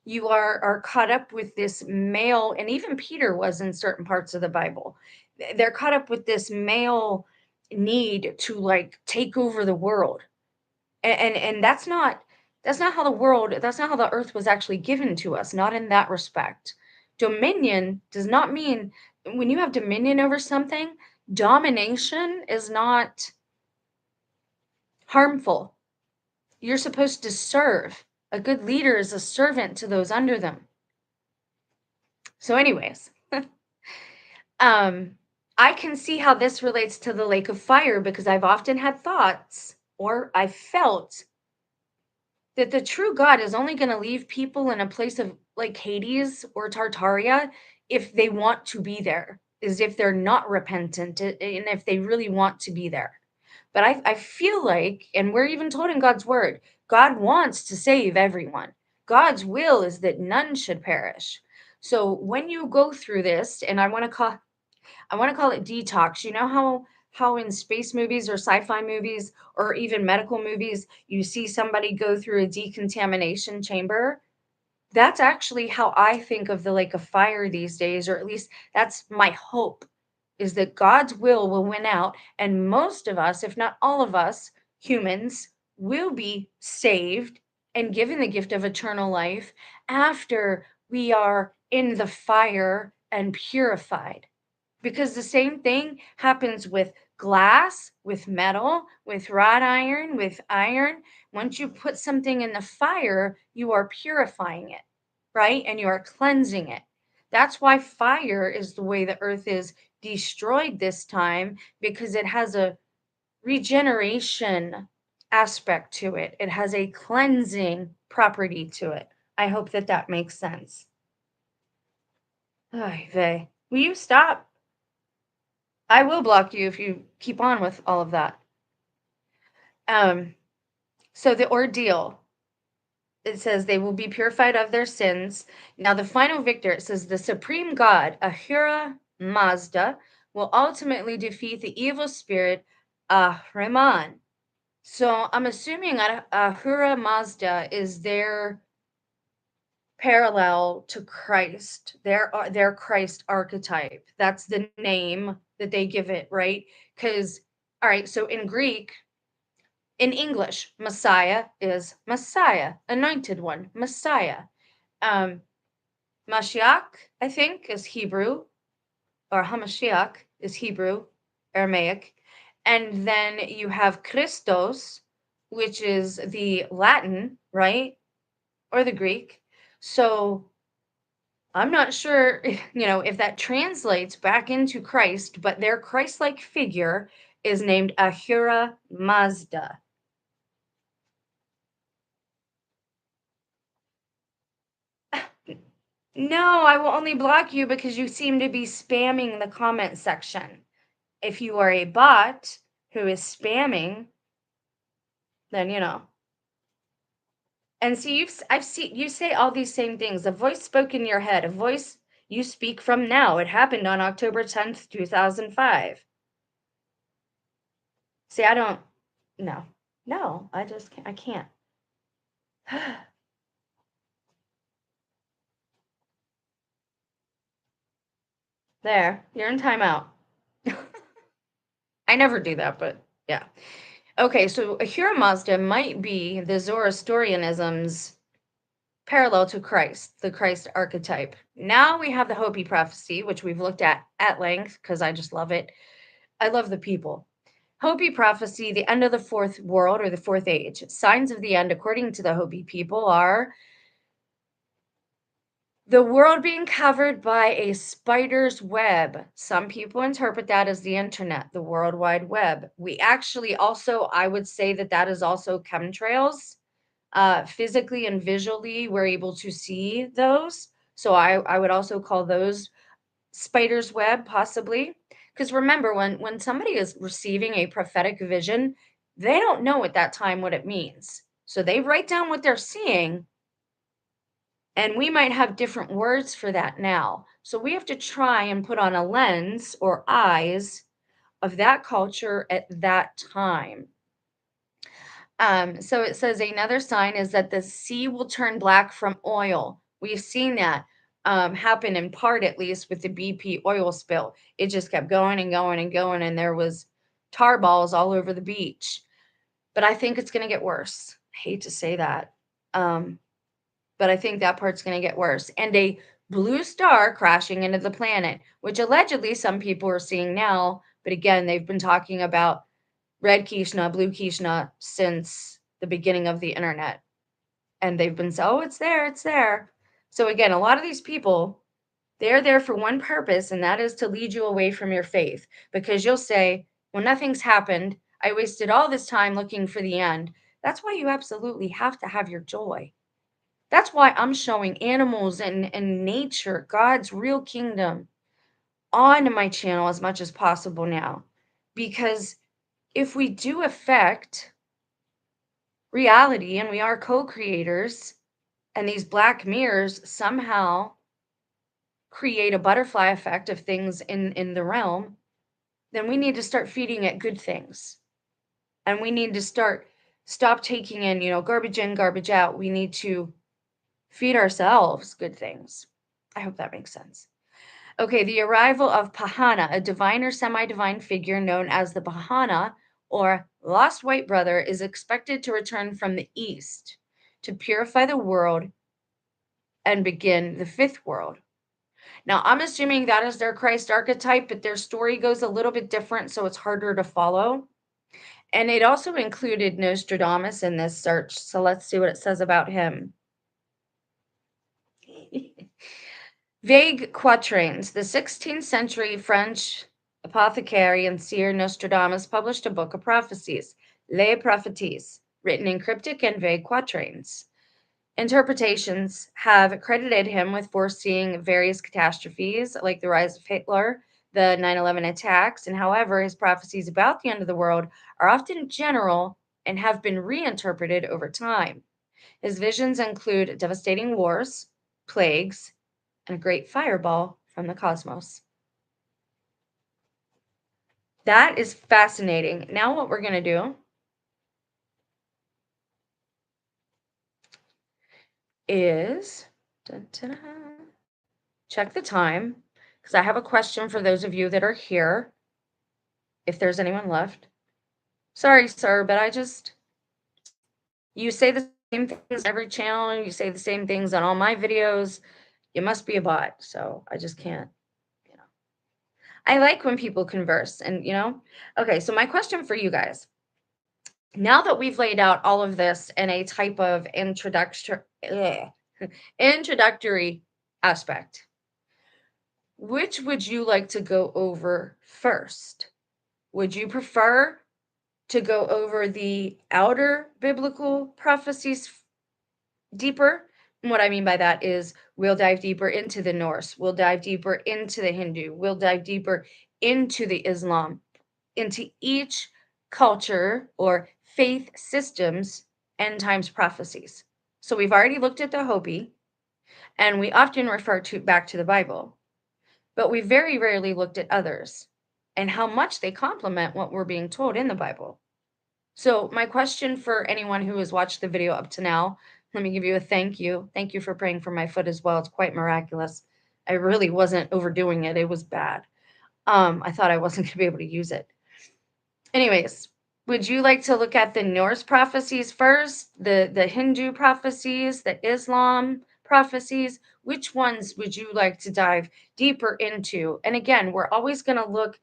A: You are caught up with this male, and even Peter was in certain parts of the Bible. They're caught up with this male need to like take over the world. And that's not how the world, that's not how the earth was actually given to us, not in that respect. Dominion does not mean when you have dominion over something, domination is not harmful. You're supposed to serve. A good leader is a servant to those under them. So, anyways, I can see how this relates to the lake of fire because I've often had thoughts or I felt that the true God is only going to leave people in a place of like Hades or Tartaria if they want to be there, is if they're not repentant and if they really want to be there. But I feel like, and we're even told in God's word, God wants to save everyone. God's will is that none should perish. So when you go through this, and I want to call it detox. You know how in space movies or sci-fi movies or even medical movies you see somebody go through a decontamination chamber? That's actually how I think of the lake of fire these days, or at least that's my hope, is that God's will win out, and most of us, if not all of us, humans, will be saved and given the gift of eternal life after we are in the fire and purified. Because the same thing happens with glass, with metal, with wrought iron, with iron. Once you put something in the fire, you are purifying it, right? And you are cleansing it. That's why fire is the way the earth is destroyed this time, because it has a regeneration aspect to it. It has a cleansing property to it. I hope that that makes sense. Ay vey. Will you stop? I will block you if you keep on with all of that. Um, so the ordeal, it says they will be purified of their sins. Now the final victor, it says the supreme god, Ahura Mazda, will ultimately defeat the evil spirit, Ahriman. So I'm assuming Ahura Mazda is their parallel to Christ, their Christ archetype. That's the name that they give it, right? Because, all right, so in Greek, in English, Messiah is Messiah, anointed one, Messiah. Um, Mashiach, I think, is Hebrew, or Hamashiach is Hebrew, Aramaic. And then you have Christos, which is the Latin, right? Or the Greek. So I'm not sure, if that translates back into Christ, but their Christ-like figure is named Ahura Mazda. No, I will only block you because you seem to be spamming the comment section. If you are a bot who is spamming, then. And see, I've seen you say all these same things. A voice spoke in your head, a voice you speak from now. It happened on October 10th, 2005. See, I don't, no, no, I just can't, I can't. There, you're in timeout. I never do that, but yeah. Okay, so Ahura Mazda might be the Zoroastrianism's parallel to Christ, the Christ archetype. Now we have the Hopi prophecy, which we've looked at length because I just love it. I love the people. Hopi prophecy, the end of the fourth world or the fourth age. Signs of the end, according to the Hopi people, are the world being covered by a spider's web. Some people interpret that as the internet, the World Wide Web. We actually also, I would say that that is also chemtrails. Physically and visually, we're able to see those. So I would also call those spider's web, possibly. Because remember, when somebody is receiving a prophetic vision, they don't know at that time what it means. So they write down what they're seeing, and we might have different words for that now. So we have to try and put on a lens or eyes of that culture at that time. So it says another sign is that the sea will turn black from oil. We've seen that happen in part, at least, with the BP oil spill. It just kept going and going and going, and there was tar balls all over the beach. But I think it's going to get worse. I hate to say that. But I think that part's going to get worse. And a blue star crashing into the planet, which allegedly some people are seeing now. But again, they've been talking about red Kishna, blue Kishna since the beginning of the internet. And they've been saying, oh, it's there, it's there. So again, a lot of these people, they're there for one purpose, and that is to lead you away from your faith. Because you'll say, well, nothing's happened. I wasted all this time looking for the end. That's why you absolutely have to have your joy. That's why I'm showing animals and nature, God's real kingdom, on my channel as much as possible now. Because if we do affect reality and we are co-creators, and these black mirrors somehow create a butterfly effect of things in the realm, then we need to start feeding it good things. And we need to stop taking garbage in, garbage out. We need to feed ourselves good things. I hope that makes sense. Okay, the arrival of Pahana, a divine or semi-divine figure known as the Pahana or lost white brother, is expected to return from the east to purify the world and begin the fifth world. Now, I'm assuming that is their Christ archetype, but their story goes a little bit different, so it's harder to follow. And it also included Nostradamus in this search, so let's see what it says about him. Vague quatrains. The 16th century French apothecary and seer Nostradamus published a book of prophecies, Les Prophéties, written in cryptic and vague quatrains. Interpretations have credited him with foreseeing various catastrophes like the rise of Hitler, the 9/11 attacks, and however, his prophecies about the end of the world are often general and have been reinterpreted over time. His visions include devastating wars, plagues, and a great fireball from the cosmos. That is fascinating. Now, what we're going to do is dun, dun, dun, check the time because I have a question for those of you that are here, if there's anyone left. Sorry, sir, but you say the same things on every channel, and you say the same things on all my videos. You must be a bot, so I just can't, you know. I like when people converse and, okay, so my question for you guys, now that we've laid out all of this in a type of introductory aspect, which would you like to go over first? Would you prefer to go over the outer biblical prophecies deeper? And what I mean by that is we'll dive deeper into the Norse, we'll dive deeper into the Hindu, we'll dive deeper into the Islam, into each culture or faith systems end times prophecies. So we've already looked at the Hopi, and we often refer to back to the Bible, but we very rarely looked at others and how much they complement what we're being told in the Bible. So my question for anyone who has watched the video up to now, let me give you a thank you. Thank you for praying for my foot as well. It's quite miraculous. I really wasn't overdoing it. It was bad. I thought I wasn't going to be able to use it. Anyways, would you like to look at the Norse prophecies first, the Hindu prophecies, the Islam prophecies? Which ones would you like to dive deeper into? And again, we're always going to look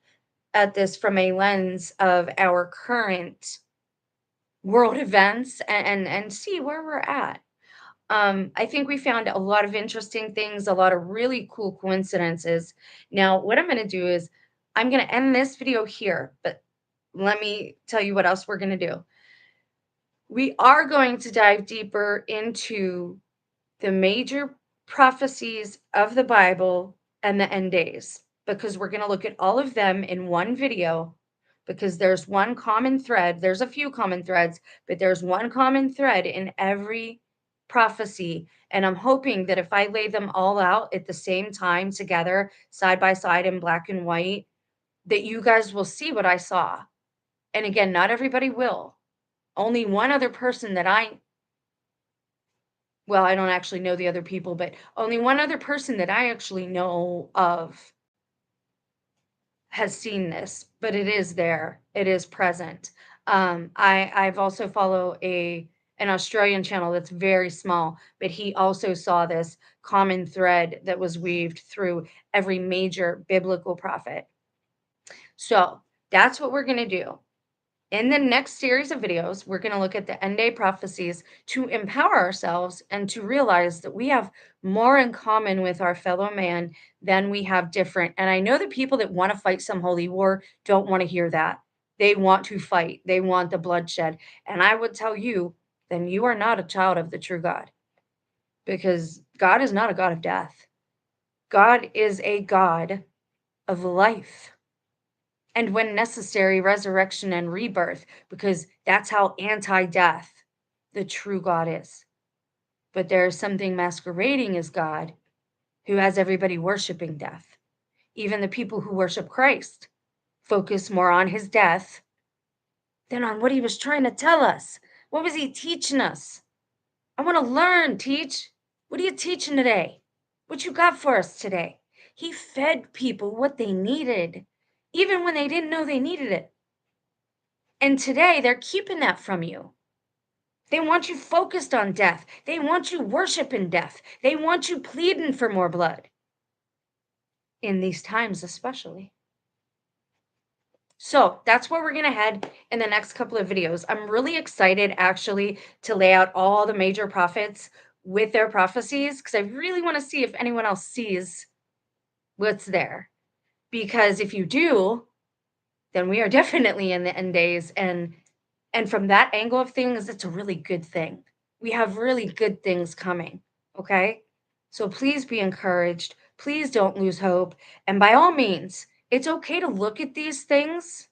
A: at this from a lens of our current world events and see where we're at. I think we found a lot of interesting things, a lot of really cool coincidences. Now, what I'm going to do is I'm going to end this video here, but let me tell you what else we're going to do. We are going to dive deeper into the major prophecies of the Bible and the end days because we're going to look at all of them in one video because there's one common thread. There's a few common threads, but there's one common thread in every prophecy. And I'm hoping that if I lay them all out at the same time together, side by side in black and white, that you guys will see what I saw. And again, not everybody will. Only one other person that I don't actually know the other people, but only one other person that I actually know of has seen this, but it is there. It is present. I've also follow an Australian channel that's very small, but he also saw this common thread that was weaved through every major biblical prophet. So that's what we're going to do. In the next series of videos, we're going to look at the end day prophecies to empower ourselves and to realize that we have more in common with our fellow man than we have different. And I know the people that want to fight some holy war don't want to hear that. They want to fight, they want the bloodshed. And I would tell you, then you are not a child of the true God because God is not a God of death. God is a God of life. And when necessary, resurrection and rebirth, because that's how anti-death the true God is. But there is something masquerading as God who has everybody worshiping death. Even the people who worship Christ focus more on his death than on what he was trying to tell us. What was he teaching us? I want to learn, teach. What are you teaching today? What you got for us today? He fed people what they needed, even when they didn't know they needed it. And today they're keeping that from you. They want you focused on death. They want you worshiping death. They want you pleading for more blood. In these times, especially. So that's where we're going to head in the next couple of videos. I'm really excited actually to lay out all the major prophets with their prophecies because I really want to see if anyone else sees what's there. Because if you do, then we are definitely in the end days. And from that angle of things, it's a really good thing. We have really good things coming, okay? So please be encouraged. Please don't lose hope. And by all means, it's okay to look at these things,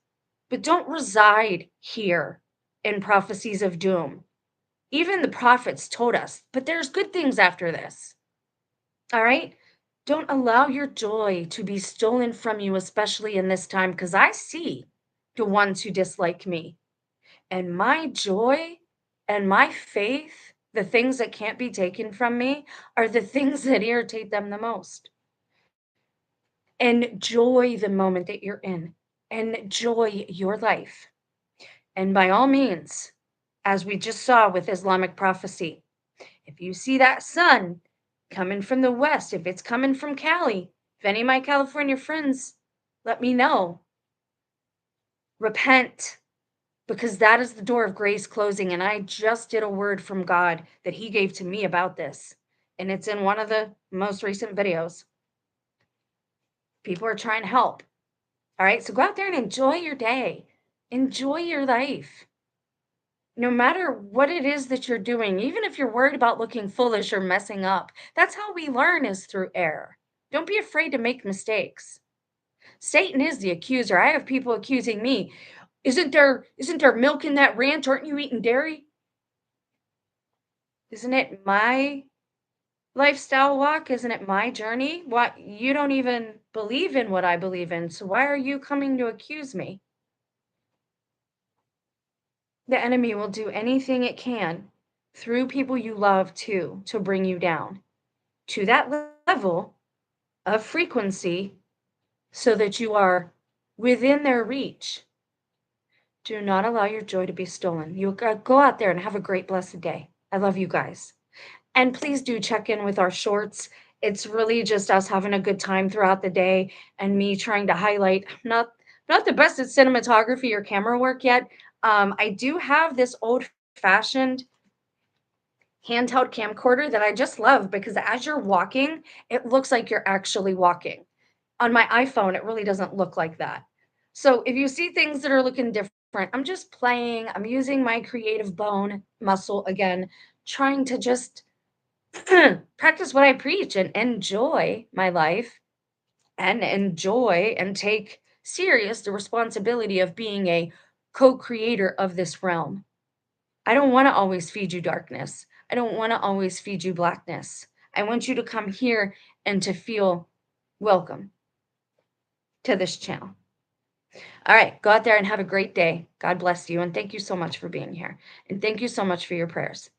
A: but don't reside here in prophecies of doom. Even the prophets told us, but there's good things after this. All right? Don't allow your joy to be stolen from you, especially in this time, because I see the ones who dislike me. And my joy and my faith, the things that can't be taken from me, are the things that irritate them the most. Enjoy the moment that you're in, enjoy your life. And by all means, as we just saw with Islamic prophecy, if you see that sun coming from the west, if it's coming from Cali, if any of my California friends, let me know. Repent, because that is the door of grace closing. And I just did a word from God that He gave to me about this. And it's in one of the most recent videos. People are trying to help. All right. So go out there and enjoy your day, enjoy your life. No matter what it is that you're doing, even if you're worried about looking foolish or messing up, that's how we learn is through error. Don't be afraid to make mistakes. Satan is the accuser. I have people accusing me. Isn't there milk in that ranch? Aren't you eating dairy? Isn't it my lifestyle walk? Isn't it my journey? What, you don't even believe in what I believe in. So why are you coming to accuse me? The enemy will do anything it can through people you love to bring you down to that level of frequency so that you are within their reach. Do not allow your joy to be stolen. You go out there and have a great, blessed day. I love you guys. And please do check in with our shorts. It's really just us having a good time throughout the day and me trying to highlight. I'm not the best at cinematography or camera work yet. I do have this old-fashioned handheld camcorder that I just love because as you're walking, it looks like you're actually walking. On my iPhone, it really doesn't look like that. So if you see things that are looking different, I'm just playing. I'm using my creative bone muscle again, trying to just practice what I preach and enjoy my life and enjoy and take serious the responsibility of being a co-creator of this realm. I don't want to always feed you darkness. I don't want to always feed you blackness. I want you to come here and to feel welcome to this channel. All right, go out there and have a great day. God bless you. And thank you so much for being here. And thank you so much for your prayers.